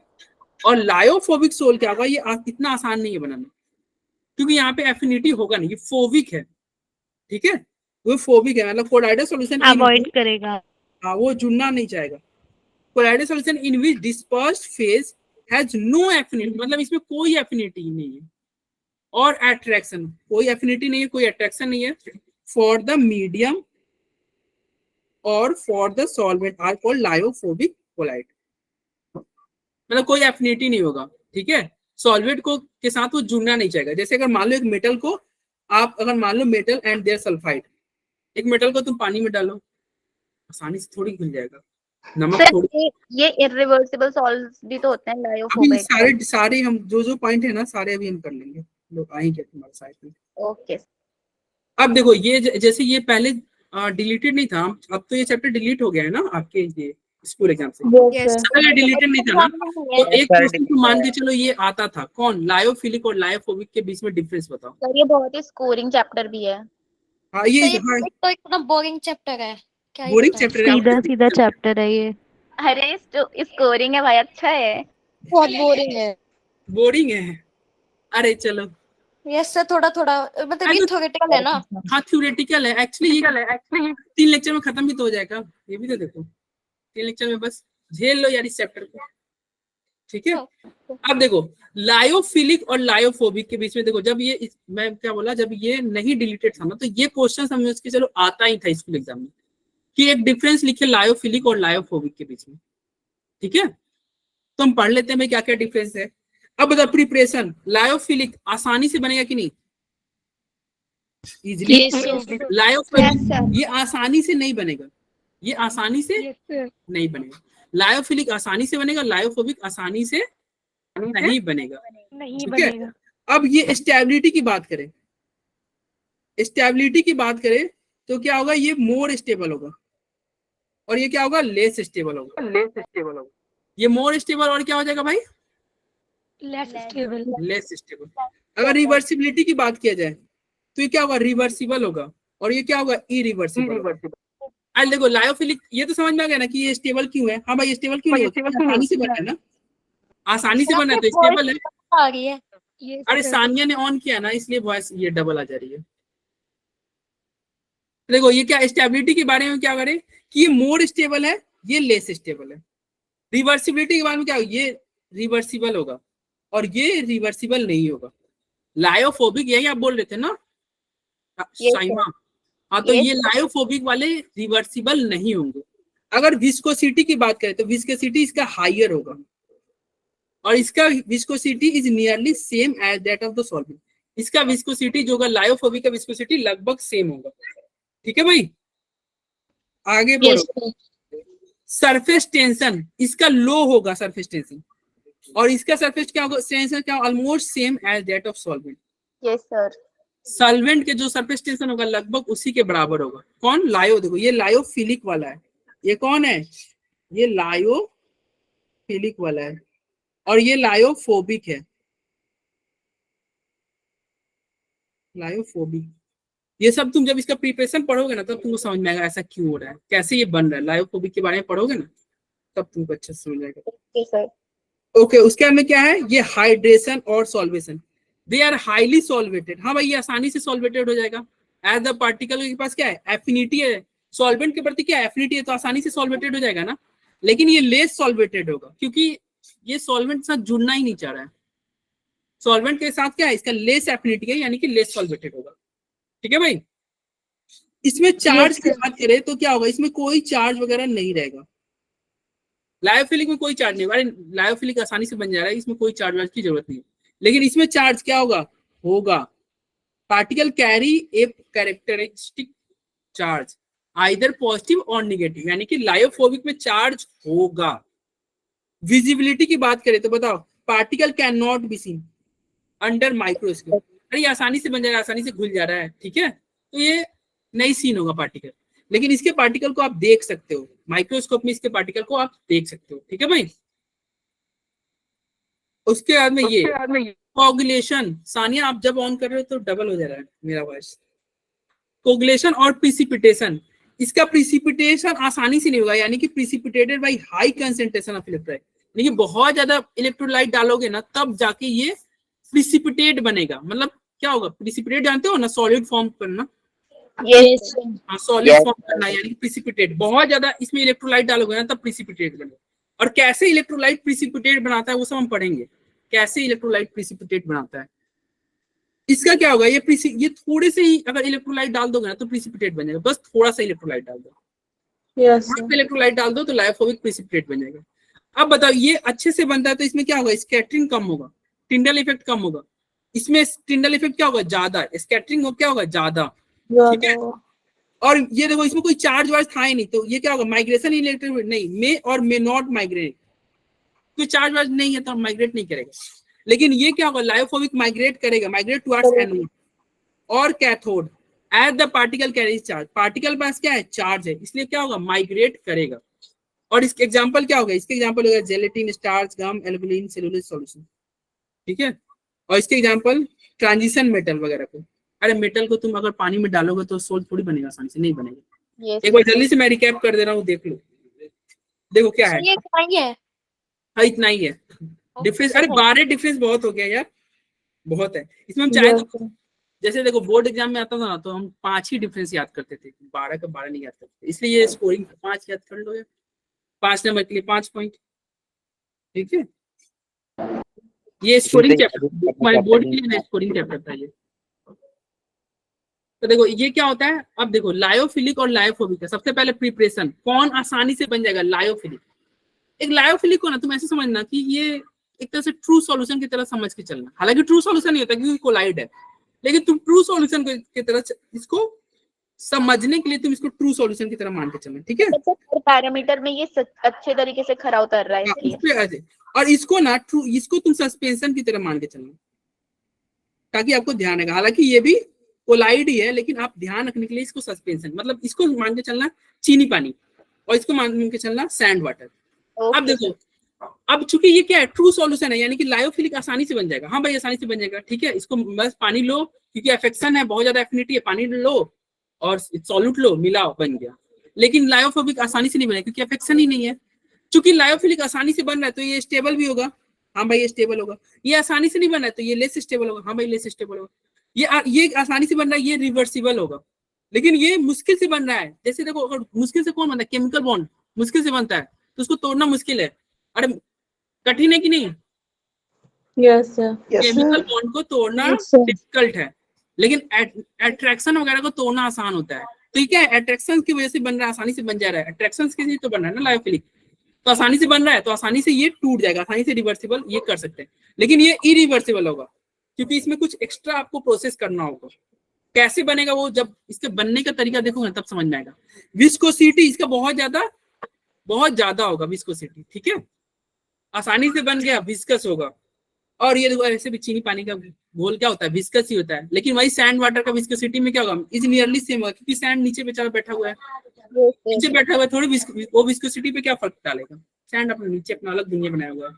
और लायोफोबिक सोल क्या होगा, ये इतना आसान नहीं है बनाना, क्योंकि यहाँ पे एफिनिटी होगा नहीं, ये फोबिक है, ठीक है। वो फोबिक है, मतलब कोलोइडल सॉल्यूशन अवॉइड करेगा। हाँ वो जुड़ना नहीं चाहेगा। Colloidal solution in which dispersed phase has no affinity, मतलब इसमें कोई एफिनिटी नहीं है, और अट्रैक्शन, कोई एफिनिटी नहीं है, कोई अट्रैक्शन नहीं है, फॉर द मीडियम और for the solvent are called lyophobic colloid. मतलब कोई एफिनिटी नहीं होगा, ठीक है। सॉल्वेंट को के साथ वो जुड़ना नहीं चाहेगा। जैसे अगर मान लो एक मेटल को आप, अगर मान लो मेटल एंड देयर सल्फाइड, एक मेटल को तुम पानी में डालो, आसानी से थोड़ी घुल जाएगा, नमक सर थोड़ी। ये इरिवर्सिबल सॉल्व्स भी तो होते हैं अभी लायोफोबिक। सारे हम जो पॉइंट है ना, सारे अभी हम कर लेंगे, लोग आएंगे तुम्हारे साइड में। ओके। अब देखो ये जैसे ये पहले डिलीटेड नहीं था, अब तो ये चैप्टर डिलीट हो गया है ना आपके ये स्कूल एग्जाम से, यस पहले डिलीटेड नहीं था ना। तो एक सर, क्वेश्चन तो मान के चलो ये आता था, कौन, लायोफिलिक और लायोफोबिक के बीच में डिफरेंस बताओ। सर ये बहुत ही स्कोरिंग चैप्टर भी है। हाँ ये हाँ, तो इतना बोरिंग चैप्टर है क्या ही बोरिंग बताएं। चैप्टर है, सीधा सीधा चैप्टर है ये। अरे स्कोरिंग है भाई, अच्छा है। बहुत बोरिंग है। बोरिंग है। अरे चलो, यस सर, थोड़ा थोड़ा मतलब ये थ्योरेटिकल है ना। हाँ थ्योरेटिकल है एक्चुअली, ये 3 लेक्चर में खत्म भी तो हो जाएगा, ये भी तो देखो 3 लेक्चर में बस झेल लो यार इस चैप्टर को, ठीक है। अब देखो लायोफिलिक और लायोफोबिक के बीच में देखो, जब ये मैं क्या बोला, जब ये नहीं डिलीटेड था ना, तो ये क्वेश्चन समझ के चलो आता ही था स्कूल एग्जाम में, कि एक डिफरेंस लिखे लायोफिलिक और लायोफोबिक के बीच में, ठीक है। तो हम पढ़ लेते हैं भाई क्या क्या डिफरेंस है। अब बता प्रिपरेशन, लायोफिलिक आसानी से बनेगा कि नहीं, इजीली। लायोफिलिक ये आसानी से नहीं बनेगा, ये आसानी से नहीं बनेगा। लायोफिलिक आसानी से बनेगा, लायोफोबिक आसानी से नहीं बनेगा, ठीक है। अब ये स्टेबिलिटी की बात करें, स्टेबिलिटी की बात करें तो क्या होगा, ये मोर स्टेबल होगा और ये क्या होगा, लेस स्टेबल होगा। ये मोर स्टेबल और क्या हो जाएगा भाई, लेस स्टेबल। अगर रिवर्सिबिलिटी की बात किया जाए तो ये क्या होगा, रिवर्सिबल होगा और ये क्या होगा, इरिवर्सिबल। आज देखो लायोफिलिक ये तो समझ में आ गया ना कि ये स्टेबल क्यों है। हाँ भाई स्टेबल क्यों नहीं होता, आसानी से बना है ना, आसानी से बना है तो स्टेबल है। आ रही है अरे सानिया ने ऑन किया ना इसलिए वॉइस ये डबल आ जा रही है। देखो ये क्या स्टेबिलिटी के बारे में क्या करें कि ये मोर स्टेबल है, ये लेस स्टेबल है। रिवर्सिबिलिटी के बारे में क्या, ये रिवर्सिबल होगा और ये रिवर्सिबल नहीं होगा। लायोफोबिक यही आप बोल रहे थे ना साइमा, हाँ तो ये लायोफोबिक वाले रिवर्सिबल नहीं होंगे। अगर विस्कोसिटी की बात करें तो विस्कोसिटी इसका हाइयर होगा और इसका viscosity is nearly same as that of the solvent. इसका विस्कोसिटी जो होगा लायोफोबिक का विस्कोसिटी लगभग सेम होगा, ठीक है भाई। आगे बढ़ो। सरफेस टेंशन इसका लो होगा, सरफेस टेंशन, और इसका सरफेस क्या होगा, टेंशन क्या, almost same as that of solvent. Yes sir. Solvent के जो सरफेस टेंशन होगा लगभग उसी के बराबर होगा। कौन, लायो, देखो ये लायोफिलिक वाला है, ये कौन है, ये लायोफिलिक वाला है और ये लायोफोबिक है, लायोफोबिक। ये सब तुम जब इसका प्रिपरेशन पढ़ोगे ना तब तुमको समझ में आएगा ऐसा क्यों हो रहा है, कैसे ये बन रहा है। लायोफोबिक के बारे में पढ़ोगे ना तब तुमको अच्छे से समझ आएगा। Okay sir. ओके उसके बाद में क्या है, ये हाइड्रेशन और solvation, they are highly solvated. हाँ भाई ये आसानी से सॉल्वेटेड हो जाएगा। एज द पार्टिकल के पास क्या है, एफिनिटी है, सॉल्वेंट के प्रति क्या एफिनिटी है, तो आसानी से सॉल्वेटेड हो जाएगा ना। लेकिन ये लेस सॉल्वेटेड होगा क्योंकि ये सॉल्वेंट के साथ जुड़ना ही नहीं चाह रहा है। सॉल्वेंट के साथ क्या है, इसका लेस एफिनिटी है यानी कि लेस सॉल्वेटेड होगा, ठीक है भाई। इसमें चार्ज की बात करें तो क्या होगा, इसमें कोई चार्ज वगैरह नहीं रहेगा। लायोफिलिक में कोई चार्ज नहीं, अरे लायोफिलिक आसानी से बन जा रहा है, इसमें कोई चार्ज वार्ज की जरूरत नहीं। लेकिन इसमें चार्ज क्या होगा particle carry a characteristic charge either positive और नेगेटिव, यानी कि लायोफोबिक में चार्ज होगा। विजिबिलिटी की बात करें तो बताओ, particle can not be seen under microscope. अरे आसानी से बन जा रहा है, आसानी से घुल जा रहा है, ठीक है, तो ये नहीं सीन होगा पार्टिकल। लेकिन इसके पार्टिकल को आप देख सकते हो, माइक्रोस्कोप में इसके पार्टिकल को आप देख सकते हो, ठीक है भाई। उसके बाद में ये कोगुलेशन, सानिया आप जब ऑन कर रहे हो तो डबल हो जा रहा है मेरा वॉइस। कोगुलेशन और प्रिसिपिटेशन, इसका प्रिसिपिटेशन आसानी से नहीं होगा, यानी कि precipitated by high concentration of electrolyte, यानी कि बहुत ज्यादा इलेक्ट्रोलाइट डालोगे ना तब जाके ये प्रिसिपिटेट बनेगा। मतलब क्या होगा, प्रिसिपिटेट जानते हो ना, सॉलिड फॉर्म करना, यस सॉलिड फॉर्म करना यानी प्रिसिपिटेट। बहुत ज्यादा इसमें इलेक्ट्रोलाइट डालोगे ना तब प्रिसिपिटेट बनेगा। और कैसे इलेक्ट्रोलाइट प्रिसिपिटेट बनाता है वो सब हम पढ़ेंगे, कैसे इलेक्ट्रोलाइट प्रिसिपिटेट बनाता है। इसका क्या होगा, ये थोड़े से ही अगर इलेक्ट्रोलाइट डाल दोगे ना तो प्रिसिपिटेट बन जाएगा, बस थोड़ा सा इलेक्ट्रोलाइट डाल दो, इलेक्ट्रोलाइट डाल दो तो लायोफोबिक प्रिसिपिटेट बन जाएगा। अब बताओ ये अच्छे से बनता है तो इसमें क्या होगा, स्कैटरिंग कम होगा, टिंडल इफेक्ट कम होगा। इसमें टिंडल इफेक्ट क्या होगा, ज्यादा, स्कैटरिंग क्या होगा, ज्यादा, ठीक है। और ये देखो इसमें कोई चार्ज वार्ज था ही नहीं, तो ये क्या होगा, माइग्रेशन इलेक्ट्रिक नहीं, मे और मे नॉट माइग्रेट, कोई चार्ज वार्ज नहीं है तो माइग्रेट नहीं करेगा। लेकिन ये क्या होगा, लायोफोबिक माइग्रेट करेगा, माइग्रेट टुवर्ड्स एनोड और cathode as the particle carries charge. Particle पास क्या है, चार्ज है, इसलिए क्या होगा, माइग्रेट करेगा। और इसके एग्जांपल क्या होगा, इसके एग्जांपल होगा जेलेटिन, स्टार्च, गम, एल्बुलिन, सेलुलोज सॉल्यूशन, ठीक है। और इसके एग्जांपल ट्रांजिशन मेटल वगैरह को। अरे मेटल को तुम अगर पानी में डालोगे तो सोल्ड थोड़ी बनेगा, आसानी से नहीं बनेगा। एक बार जल्दी से मैं रिकैप कर दे रहा हूँ, देख लो, देखो क्या है। हाँ इतना ही है डिफरेंस। अरे 12 डिफरेंस बहुत हो गया यार, बहुत है। इसमें हम चाहे तो जैसे देखो बोर्ड एग्जाम में आता था ना तो हम 5 ही डिफरेंस याद करते थे, 12 का 12 नहीं याद करते, इसलिए ये स्कोरिंग 5 याद कर लो, 5 नंबर के लिए 5 पॉइंट, ठीक है। ये स्कोरिंग चैप्टर हमारे बोर्ड के लिए स्कोरिंग चैप्टर था ये। तो देखो ये क्या होता है, अब देखो लायोफिलिक और लायोफोबिक है। सबसे पहले प्रिपरेशन, कौन आसानी से बन जाएगा, लायोफिलिक। एक लायोफिलिक को ना तुम ऐसे समझना कि ये एक तरह से ट्रू सॉल्यूशन की तरह समझ के चलना, हालांकि ट्रू सॉल्यूशन नहीं होता क्योंकि कोलाइड है, लेकिन तुम ट्रू सॉल्यूशन की तरह इसको समझने के लिए तुम इसको ट्रू सॉल्यूशन की तरह मान के चलना, ठीक है। अच्छा, हर पैरामीटर में ये अच्छे तरीके से खरा उतर रहा है हाँ, इसलिए। इस पे आ जाए। और इसको ना ट्रू, इसको तुम सस्पेंशन की तरह मान के चलना ताकि आपको ध्यान आएगा। हालांकि ये भी कोलाइड ही है, लेकिन आप ध्यान रखने के लिए इसको सस्पेंशन, मतलब इसको मान के चलना चीनी पानी और इसको मान के चलना सैंड वाटर। अब देखो, अब चूंकि ये क्या है, ट्रू सॉल्यूशन है, यानी कि लायोफिलिक आसानी से बन जाएगा। हाँ भाई आसानी से बन जाएगा, ठीक है। इसको बस पानी लो, क्योंकि एफेक्शन है, बहुत ज्यादा एफिनिटी है, पानी लो और सॉल्यूट लो, मिलाओ, बन गया। लेकिन लायोफोबिक आसानी से नहीं बनेगा क्योंकि एफेक्शन ही नहीं है। चूंकि लायोफिलिक आसानी से बन रहा है तो ये स्टेबल भी होगा, हाँ भाई ये स्टेबल होगा। ये आसानी से नहीं बन रहा है तो ये लेस स्टेबल होगा, हाँ भाई लेस स्टेबल होगा। ये आसानी से बन रहा है, ये रिवर्सिबल होगा। लेकिन ये मुश्किल से बन रहा है, जैसे देखो अगर मुश्किल से कौन बनता है, केमिकल बॉन्ड मुश्किल से बनता है तो उसको तोड़ना मुश्किल है। अरे कठिन है कि नहीं? Yes sir. केमिकल बॉन्ड को तोड़ना डिफिकल्ट है, लेकिन अट्रैक्शन वगैरह को तोड़ना आसान होता है। तो ये क्या है, अट्रैक्शन की वजह से बन रहा है, आसानी से बन जा रहा है। अट्रैक्शन के लिए तो बन रहा है ना लायोफिलिक, तो आसानी से बन रहा है तो आसानी से ये टूट जाएगा, आसानी से रिवर्सिबल ये कर सकते हैं। लेकिन ये इरिवर्सिबल होगा क्योंकि इसमें कुछ एक्स्ट्रा आपको प्रोसेस करना होगा। कैसे बनेगा वो जब इसके बनने का तरीका देखोगे तब समझ में आएगा। विस्कोसिटी इसका बहुत ज्यादा होगा विस्कोसिटी, ठीक है। आसानी से बन गया, विस्कस होगा। और ये देखो ऐसे भी चीनी पानी का घोल क्या होता है, विस्कस ही होता है। लेकिन वही सैंड वाटर का विस्कोसिटी में क्या होगा, इज नियरली सेम होगा क्योंकि सैंड नीचे बेचारा बैठा हुआ है, नीचे बैठा हुआ है, थोड़ी वो विस्कोसिटी पे क्या फर्क डालेगा। सैंड अपने नीचे अपना अलग दुनिया बनाया हुआ है।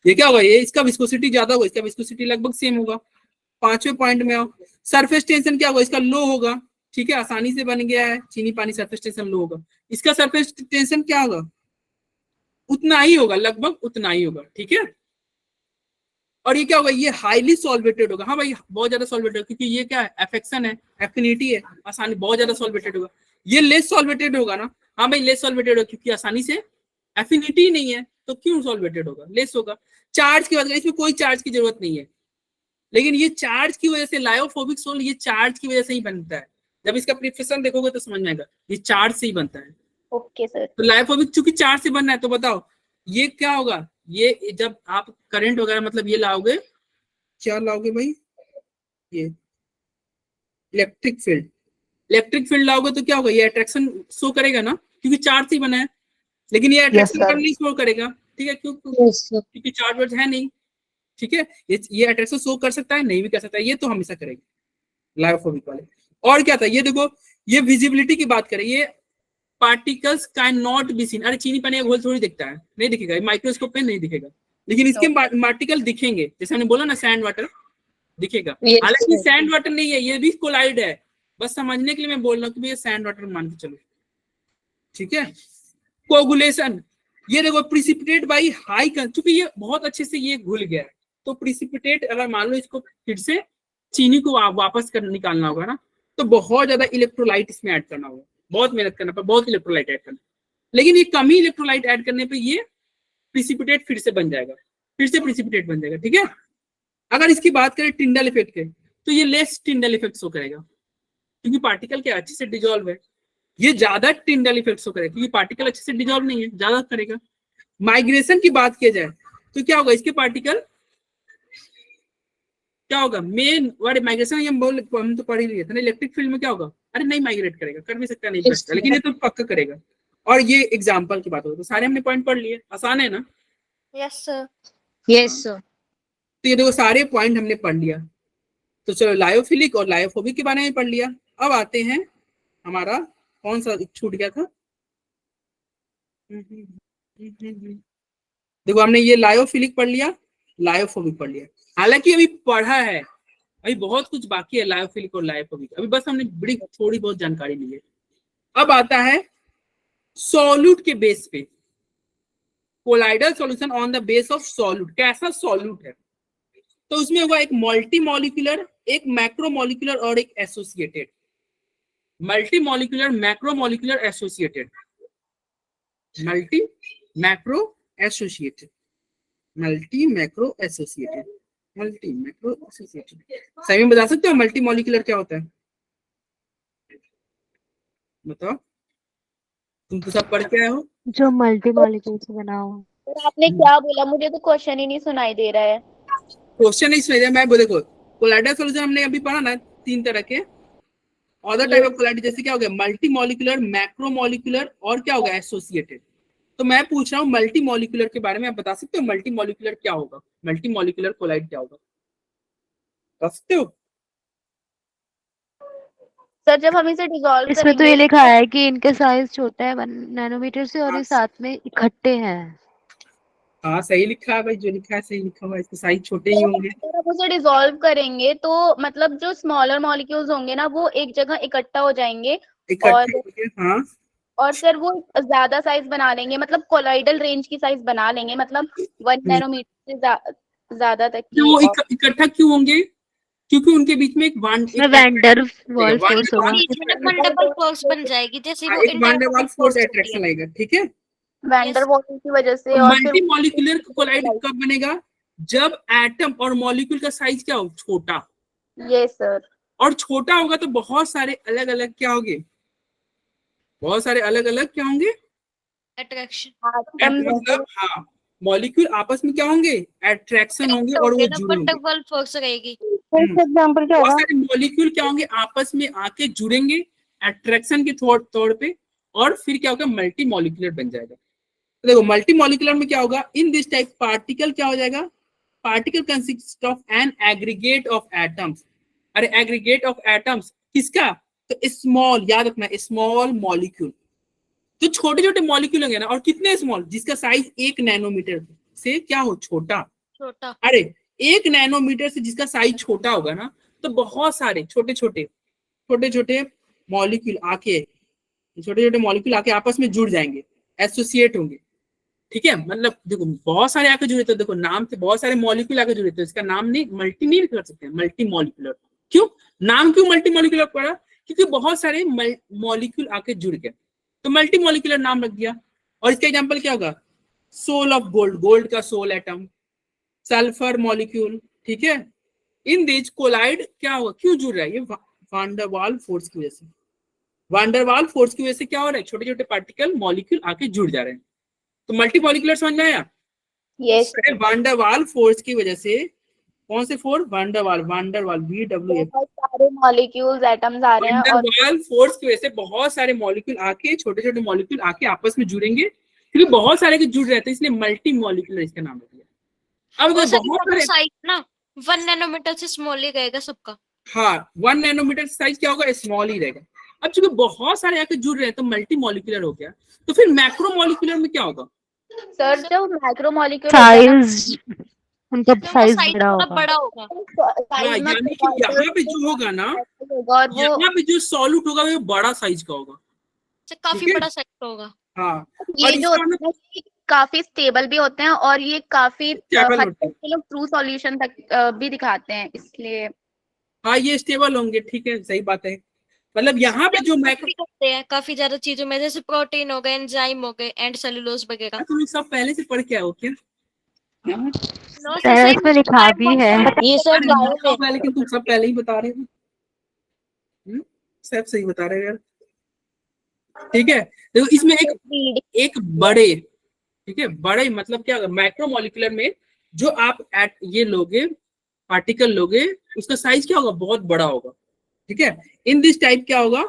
ये क्या होगा, ये इसका विस्कोसिटी ज्यादा होगा, इसका विस्कोसिटी लगभग सेम होगा। पांचवें पॉइंट में आओ, सरफेस टेंशन क्या होगा, इसका लो होगा, ठीक है। आसानी से बन गया है चीनी पानी, सरफेस टेंशन लो होगा। इसका सरफेस टेंशन क्या होगा, उतना ही होगा, लगभग उतना ही होगा, ठीक है। और ये क्या होगा, ये हाईली सॉल्वेटेड होगा, हाँ भाई बहुत ज्यादा सॉल्वेटेड, क्योंकि ये क्या है, एफेक्शन है, एफिनिटी है, आसानी बहुत ज्यादा सॉल्वेटेड होगा। ये लेस सॉल्वेटेड होगा ना, हाँ भाई लेस सॉल्वेटेड होगा क्योंकि आसानी से एफिनिटी नहीं है, तो क्यों सॉल्वेटेड होगा, लेस होगा। चार्ज की बात करें, इसमें कोई चार्ज की जरूरत नहीं है, लेकिन ये चार्ज की वजह से लायोफोबिक सोल ये चार्ज की वजह से ही बनता है। जब इसका प्रिपरेशन देखोगे तो समझ में आएगा, ये चार्ज से ही बनता है। Okay sir. तो लायोफोबिक चूंकि चार्ज से बनना है, तो बताओ ये क्या होगा, ये जब आप करंट वगैरह मतलब ये लाओगे, क्या लाओगे भाई, ये इलेक्ट्रिक फील्ड लाओगे तो क्या होगा, ये अट्रैक्शन शो करेगा ना, क्योंकि चार्ज ही बना है। लेकिन ये अट्रैक्शन नहीं शो करेगा, ठीक है, क्योंकि चार्ज वर्ज है नहीं, ठीक है। ये अट्रैक्शन शो कर सकता है, नहीं भी कर सकता है, ये तो हमेशा करेगा लायोफोबिक वाले। और क्या था, ये देखो, ये विजिबिलिटी की बात करें, ये particles can not be seen. अरे चीनी पानी का घोल थोड़ी दिखता है, नहीं दिखेगा, माइक्रोस्कोप पे नहीं दिखेगा, लेकिन इसके पार्टिकल दिखेंगे, जैसे हमने बोला ना सैंड वाटर दिखेगा। हालांकि सैंड वाटर नहीं है, ये भी कोलाइड है, बस समझने के लिए मैं बोल रहा हूँ कि ये सैंड वाटर मान के चलो, ठीक है। कोगुलेशन, ये देखो प्रिसिपिटेट बाई हाई, क्योंकि ये बहुत अच्छे से ये घुल गया है, तो प्रिसिपिटेट अगर मान लो इसको फिर से चीनी को वापस कर निकालना होगा ना, तो बहुत ज्यादा इलेक्ट्रोलाइट इसमें ऐड करना होगा, बहुत मेहनत करना पड़ेगा, बहुत इलेक्ट्रोलाइट ऐड करना। लेकिन ये कम ही इलेक्ट्रोलाइट ऐड करने पे ये प्रिसिपिटेट फिर से बन जाएगा, फिर से प्रिसिपिटेट बन जाएगा, ठीक है। अगर इसकी बात करें टिंडल इफेक्ट के, तो ये लेस टिंडल इफेक्ट शो करेगा क्योंकि पार्टिकल क्या अच्छे से डिजोल्व है। ये ज्यादा टिंडल इफेक्ट शो करेगा क्योंकि पार्टिकल अच्छे से डिजोल्व नहीं है, ज्यादा करेगा। माइग्रेशन की बात किया जाए तो क्या होगा, इसके पार्टिकल क्या होगा, मेन वर्ड माइग्रेशन, हम तो पढ़ ही लिए थे ना, इलेक्ट्रिक फील्ड में क्या होगा, अरे नहीं माइग्रेट करेगा, कर भी सकता नहीं कर सकता, लेकिन ये तो पक्का करेगा। और ये एग्जांपल की बात होगी, तो सारे हमने पॉइंट पढ़ लिए, आसान है ना। Yes sir. Yes sir. तो ये देखो सारे पॉइंट हमने पढ़ लिया। तो चलो लायोफिलिक और लायोफोबिक के बारे में पढ़ लिया। अब आते हैं, हमारा कौन सा छूट गया था, देखो हमने ये लायोफिलिक पढ़ लिया, लायोफोबिक पढ़ लिया। हालांकि अभी पढ़ा है, अभी बहुत कुछ बाकी है लायोफिलिक और लायोफोबिक, अभी बस हमने बड़ी थोड़ी बहुत जानकारी ली है। अब आता है सॉल्यूट के बेस पे, colloidal solution on the base of solute. कैसा सॉल्यूट है, तो उसमें होगा एक मल्टी मॉलिक्यूलर, एक मैक्रो मॉलिक्यूलर और एक associated. Multi molecular, macro molecular, associated, multi macro associated, multi macro associated, multi macro associated. सही में बता सकते हो मल्टी मॉलिक्यूलर क्या होता है? बताओ, तुम तो सब पढ़ के आए हो। जो मल्टी मॉलिक्यूल से बना हो। सर आपने क्या बोला, मुझे तो क्वेश्चन ही नहीं सुनाई दे रहा है। क्वेश्चन नहीं समझ मैं बोले कोलाइडल सॉल्यूशन हमने अभी पढ़ा ना 3 तरह के। अदर टाइप ऑफ कोलाइडल जैसे क्या हो गया, मल्टी मॉलिक्यूलर, मैक्रो मॉलिक्यूलर और क्या होगा, एसोसिएटेड। तो मैं पूछ रहा हूँ मल्टी मॉलिक्यूलर के बारे में, आप बता सकते हो मल्टी मॉलिक्यूलर क्या होगा, मल्टी मॉलिक्यूलर कोलाइड क्या होगा, बता सकते हो? सर जब हम इसे डिसॉल्व इसमें तो करेंगे ये लिखा है कि इनके साइज छोटा है 1 नैनोमीटर से और ये साथ में इकट्ठे हैं। हाँ सही लिखा है भाई, जो लिखा है सही लिखा हुआ है, इसके साइज छोटे ही होंगे। अगर हम उसे डिसॉल्व करेंगे तो मतलब जो स्मॉलर मॉलिक्यूल्स होंगे ना वो एक जगह इकट्ठा हो जाएंगे इकट्ठे होंगे, हाँ। और सर वो ज्यादा साइज बना लेंगे, मतलब कोलाइडल रेंज की साइज बना लेंगे, मतलब 1 नैनोमीटर से ज्यादा तक की। वो इकट्ठा क्यों होंगे, क्योंकि उनके बीच में एक वैन डर वाल फोर्स होगा। डबल फोर्स बन जाएगी जैसे वो एक वान डर वाल फोर्स अट्रैक्शन लगेगा, ठीक है। वैन डर वाल्स की वजह से। तो और मल्टी मॉलिक्यूलर कोलाइड कब बनेगा, जब एटम और मॉलिक्यूल का साइज क्या हो, छोटा। ये सर, और छोटा होगा तो बहुत सारे अलग अलग क्या होंगे, बहुत सारे अलग अलग क्या होंगे, अट्रैक्शन। मतलब हाँ मॉलिक्यूल आपस में क्या होंगे, अट्रैक्शन होंगे और वो जुड़ेंगे। डबल फोर्स रहेगी। एग्जांपल क्या बहुत होगा? सारे मॉलिक्यूल क्या होंगे, आपस में आके जुड़ेंगे अट्रैक्शन के तौर पे, और फिर क्या होगा, मल्टी मॉलिक्यूलर बन जाएगा। तो देखो मल्टी मॉलिक्यूलर में क्या होगा, इन दिस टाइप पार्टिकल क्या हो जाएगा, particle consist of an aggregate of atoms. अरे एग्रीगेट ऑफ एटम्स किसका, तो स्मॉल, याद रखना स्मॉल मॉलिक्यूल। तो छोटे छोटे मॉलिक्यूल होंगे ना, और कितने स्मॉल, जिसका साइज 1 नैनोमीटर से क्या हो, छोटा। अरे 1 नैनोमीटर से जिसका साइज छोटा होगा ना, तो बहुत सारे छोटे छोटे मॉलिक्यूल आके आपस में जुड़ जाएंगे, एसोसिएट होंगे, ठीक है। मतलब देखो बहुत सारे आके जुड़े, तो देखो नाम से बहुत सारे मॉलिक्यूल आके जुड़े, तो इसका नाम नहीं मल्टी नहीं कर सकते, मल्टी मॉलिक्यूलर। क्यों नाम, क्यों मल्टी मॉलिक्यूलर पड़ा, क्योंकि बहुत सारे मॉलिक्यूल आके जुड़ गए, तो मल्टी मॉलिक्यूलर नाम रख दिया। और इसका एग्जांपल क्या होगा, सोल ऑफ गोल्ड, गोल्ड का सोल एटम, सल्फर मॉलिक्यूल, ठीक है। इन दिस कोलाइड क्या होगा, क्यों जुड़ रहा है, ये वान डर वाल फोर्स की वजह से। वान डर वाल फोर्स की वजह से क्या हो रहा है, छोटे छोटे पार्टिकल मॉलिक्यूल आके जुड़ जा रहे हैं। तो मल्टी मॉलिक्यूलर समझ में आया। यस वान डर वाल फोर्स की वजह से, कौन से फोर्स, वान डर वाल VWF, बहुत सारे मॉलिक्यूल्स एटम्स आ रहे हैं वान और डर वाल फोर्स की वजह से बहुत सारे मॉलिक्यूल आके, छोटे छोटे मॉलिक्यूल आके आपस में जुड़ेंगे, क्योंकि बहुत सारे के जुड़ रहे थे, इसलिए मल्टी मॉलिक्यूलर इसका नाम रख दिया। अब बहुत सारे साइज ना 1 नैनोमीटर से स्मॉल ही रहेगा सबका। हाँ 1 नैनोमीटर साइज क्या होगा, स्मॉल ही रहेगा। अब चूंकि बहुत सारे आके जुड़ रहे हैं तो मल्टी मॉलिक्यूलर हो गया। तो फिर मैक्रो मॉलिक्यूलर में क्या होगा, सर जब मैक्रो मॉलिक्यूल साइज उनका साइज बड़ा बड़ा होगा। होगा। हाँ, यानी कि यहाँ पे जो होगा ना, और वो यहाँ पे जो सॉल्यूट होगा वो बड़ा साइज का होगा, काफी ठीक है? बड़ा साइज होगा। हाँ ये और जो इसका होते हैं ये काफी स्टेबल भी होते हैं और ये काफी Stable हद होते हैं। तक ये लोग ट्रू सॉल्यूशन तक भी दिखाते हैं, इसलिए हाँ ये स्टेबल होंगे, ठीक है सही बात है। मतलब यहाँ पे जो मैक्रो, करते हैं काफी ज्यादा चीजों में, जैसे प्रोटीन हो गए, एंजाइम हो गए, एंड सेलुलोज वगैरह। तुम लोग सब पहले से पढ़ के आओ क्या? पैरेंट्स में लिखा भी है। ये सब अरे लिखा हुआ है, लेकिन तुम सब पहले ही बता रहे हो। सब सही बता रहे हो यार, ठीक है। देखो इसमें एक बड़े, ठीक है, बड़े मतलब क्या होगा, मैक्रो मॉलिक्यूलर में जो आप ये लोगे, पार्टिकल लोगे, उसका साइज क्या होगा, बहुत बड़ा होगा, ठीक है। इन दिस टाइप क्या होगा,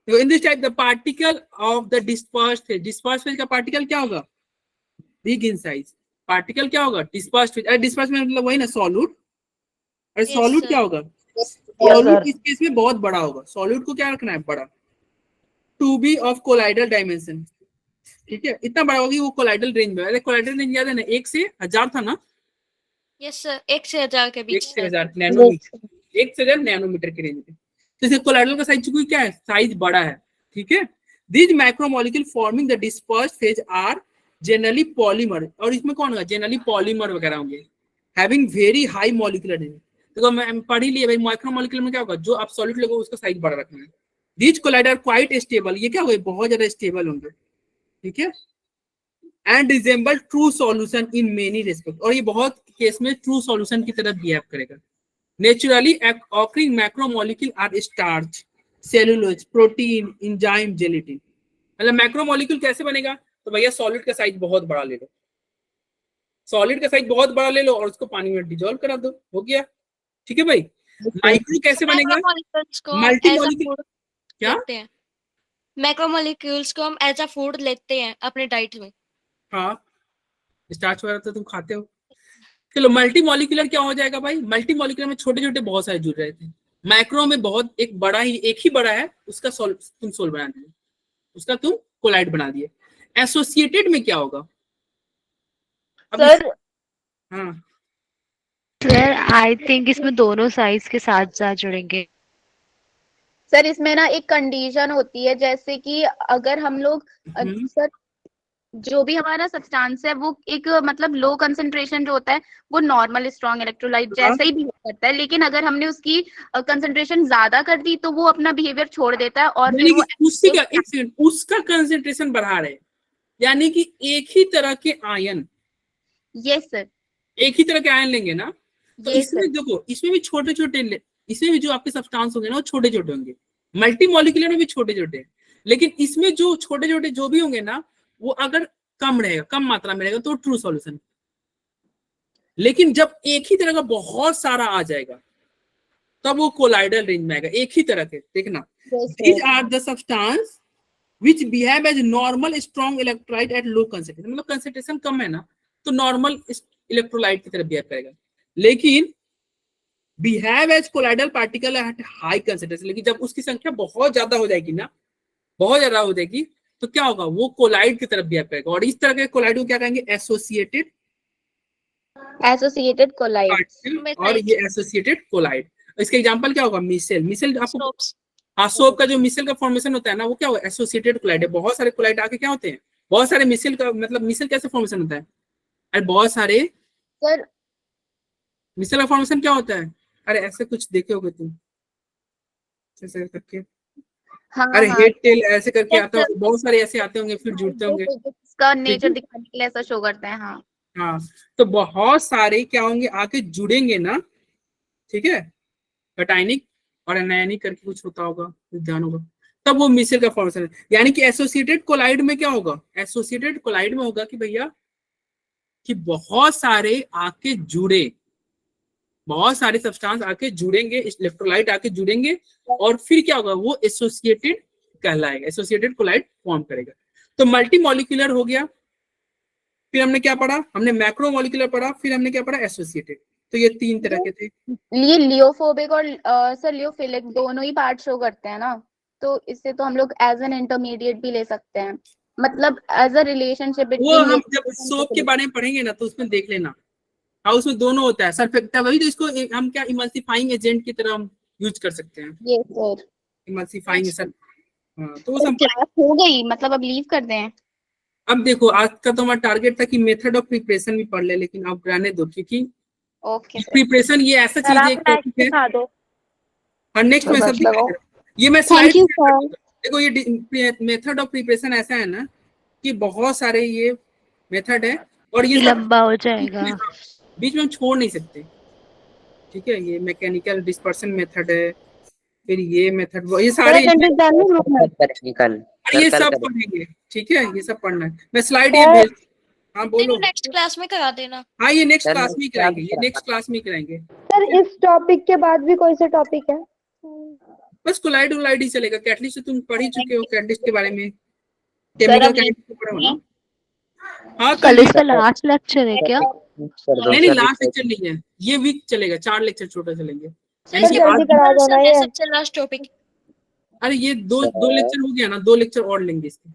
तो in this type the particle of the dispersed phase, dispersed phase का पार्टिकल क्या होगा, बिग इन साइज। पार्टिकल क्या होगा, डिस्पर्स्ड फेज। अरे डिस्पर्स्ड में मतलब वही ना सॉल्यूट। अरे सॉल्यूट क्या होगा, सॉल्यूट इस केस में बहुत बड़ा होगा, सॉल्यूट को क्या रखना है, बड़ा। To be of colloidal dimension, ठीक है, इतना बड़ा होगा कि वो कोलाइडल रेंज में। अरे कोलाइडल रेंज याद है ना, 1 से 1000 था ना। यस सर, 1 से 1000 के 1 बीच। से 1000 नैनोमीटर, 1 से 1000 नैनोमीटर के रेंज में। तो इसे कोलाइडल का साइज क्या है, साइज बड़ा है, ठीक है। These macromolecule forming the dispersed phase are generally polymer, और इसमें कौन होगा, जनरली पॉलीमर वगैरह होंगे, having very high molecular density. देखो मैं पढ़ ही लिया भाई, माइक्रोमोलिक्यूलर में क्या होगा, जो आप सॉलिड लोगे उसका साइज बड़ा रखना है। These colloid are quite stable, ये क्या होगा, बहुत ज्यादा स्टेबल होंगे, ठीक है। And resemble true solution in many respect, और ये बहुत केस में ट्रू सॉल्यूशन की तरह बिहेव करेगा। Naturally occurring macromolecule are starch, cellulose, protein, enzyme, gelatin. मतलब मैक्रोमोलिक्यूल कैसे बनेगा? तो भैया सॉलिड का साइज बहुत बड़ा ले लो, सॉलिड का साइज बहुत बड़ा ले लो और उसको पानी में डिजोल्व करा दो, हो गया। ठीक है भाई। माइक्रो कैसे बनेगा? मैक्रोमोलिक्यूल्स को multi as a molecule food क्या? लेते हैं, मैक्रोमोलिक्यूल्स को हम एज अ फूड लेते हैं अपने डाइट में। हाँ, स्टार्च वगैरह तो तुम खाते हो। चलो मल्टी मॉलिक्यूलर क्या हो जाएगा भाई? मल्टी मॉलिक्यूलर में छोटे छोटे बहुत सारे जुड़ रहे थे, माइक्रो में बहुत एक बड़ा ही, एक ही बड़ा है, उसका तुम सोल बना दिए, उसका तुम कोलाइड बना दिए। एसोसिएटेड में क्या होगा? अब सर हाँ सर आई थिंक इसमें दोनों साइज के साथ साथ जुड़ेंगे। सर इसमें ना एक कंडीशन होती है, जैसे कि अगर हम लोग सर जो भी हमारा सब्सटेंस है वो एक मतलब लो कंसंट्रेशन जो होता है वो नॉर्मल स्ट्रॉन्ग इलेक्ट्रोलाइट जैसा ही बिहेव करता है, लेकिन अगर हमने उसकी कंसंट्रेशन ज्यादा कर दी तो वो अपना बिहेवियर छोड़ देता है और फिर वो उसी का एक सेकंड, उसका कंसंट्रेशन बढ़ा रहे, यानी कि एक ही तरह के आयन, यस सर, एक ही तरह के आयन लेंगे ना, तो Yes, इसमें देखो, इसमें भी छोटे छोटे, इसमें भी जो आपके सब्सटेंस होंगे ना वो छोटे छोटे होंगे, मल्टी मॉलिक्यूलर में भी छोटे छोटे, लेकिन इसमें जो छोटे छोटे जो भी होंगे ना वो अगर कम रहेगा, कम मात्रा में रहेगा तो ट्रू सॉल्यूशन। लेकिन जब एक ही तरह का बहुत सारा आ जाएगा तब वो कोलाइडल रेंज में आएगा, एक ही तरह के। देखना, these are the substance which behave as normal strong electrolyte at low concentration, मतलब कंसंट्रेशन कम है ना तो नॉर्मल इलेक्ट्रोलाइट की तरह बिहेव करेगा, लेकिन behave as colloidal particle at high concentration, लेकिन जब उसकी संख्या बहुत ज्यादा हो जाएगी ना, बहुत ज्यादा हो जाएगी तो क्या होगा? वो कोलाइड की तरफ बिहेव करेगा, और इस तरह के कोलाइड को क्या कहेंगे? Associated colloid. और ये एसोसिएटेड कोलाइड। इसका एग्जांपल क्या होगा? मिसेल। मिसेल आपको, हाँ, सोप का जो मिसेल का फॉर्मेशन होता है ना वो क्या होगा? एसोसिएटेड कोलाइड है। बहुत सारे कोलाइड आके क्या होते हैं? बहुत सारे मिसेल का मतलब, मिसेल कैसे फॉर्मेशन होता है? अरे बहुत सारे सर मिसेल का फॉर्मेशन क्या होता है? अरे ऐसे कुछ देखे होगे तुम, ऐसे करके, हाँ अरे हाँ, हेड टेल ऐसे करके Yes, आता होगा, बहुत सारे ऐसे आते होंगे फिर जुड़ते होंगे। इसका नेचर दिखाने के लिए ऐसा शो करते हैं। हाँ हाँ, तो बहुत सारे क्या होंगे? आके जुड़ेंगे ना, ठीक है, कैटायनिक और एनायनिक करके कुछ होता होगा, ध्यान होगा, तब वो मिसेल का फॉर्मेशन है। यानी कि एसोसिएटेड कोलाइड में क्या होगा? एसोसिएटेड कोलाइड में होगा कि भैया कि बहुत सारे आके जुड़े, बहुत सारे सब्सटेंस आके जुड़ेंगे, इलेक्ट्रोलाइट आके जुड़ेंगे, और फिर क्या होगा? वो एसोसिएटेड कहलाएगा, एसोसिएटेड कोलाइड फॉर्म करेगा। तो मल्टी मॉलिक्यूलर हो गया, फिर हमने क्या पढ़ा? हमने मैक्रो मॉलिक्यूलर पढ़ा, फिर हमने क्या पढ़ा? एसोसिएटेड। तो ये तीन तरह के थे। ये लियोफोबिक और सर लियोफिलिक दोनों ही पार्ट शो करते हैं ना, तो इससे तो हम लोग एज एन इंटरमीडिएट भी ले सकते हैं, मतलब एज अ रिलेशनशिप वो हम जब सोप के बारे में पढ़ेंगे ना तो उसमें देख लेना, हाँ, उसमें दोनों होता है सरफेक्टा, वही तो इसको हम क्या इमल्सिफाइंग एजेंट की तरह हम यूज कर सकते हैं। ये सर इमल्सिफाइंग सर, हाँ, तो वो सब क्लास हो गई, मतलब अब लीव कर दें। अब देखो, आज का तो हमारा टारगेट था कि मेथड ऑफ प्रिपरेशन भी पढ़ ले, लेकिन अब रहने दो, क्योंकि ओके सर, प्रिपरेशन ये ऐसा चीज है, एक टॉपिक है, दिखा दो। और नेक्स्ट में सब लगाओ। ये मैं थैंक स्लाइड यू सर। देखो, ये मेथड ऑफ प्रिपरेशन ऐसा है ना कि बहुत सारे ये मेथड है, और ये सब लंबा हो जाएगा। बीच में हम छोड़ नहीं सकते, ठीक है। ये मैकेनिकल डिस्पर्शन मेथड है, फिर ये मेथड, ये सारे टेक्निकल, ये सब पढ़ेंगे, ठीक है, ये सब पढ़ना है। मैं स्लाइड ये भेज, हाँ बोलो। नेक्स्ट क्लास में करा देना। हाँ, ये नेक्स्ट क्लास में कराएंगे, ये नेक्स्ट क्लास में कराएंगे। सर इस टॉपिक के बाद भी कोई सा टॉपिक है? बस कोलाइड वोलाइड ही चलेगा। कैटलिस्ट तो तुम पढ़ ही चुके हो, कैटलिस्ट के बारे में, केमिकल कैटलिस्ट पढ़े हो ना? हाँ, कल इसका लास्ट लेक्चर है क्या? नहीं, लास्ट लेक्चर नहीं है, ये वीक चलेगा, 4 लेक्चर छोटा चलेंगे। सर जल्दी करा दो ना ये। सबसे लास्ट टॉपिक। अरे ये दो लेक्चर हो गया ना, 2 लेक्चर और लेंगे इसके।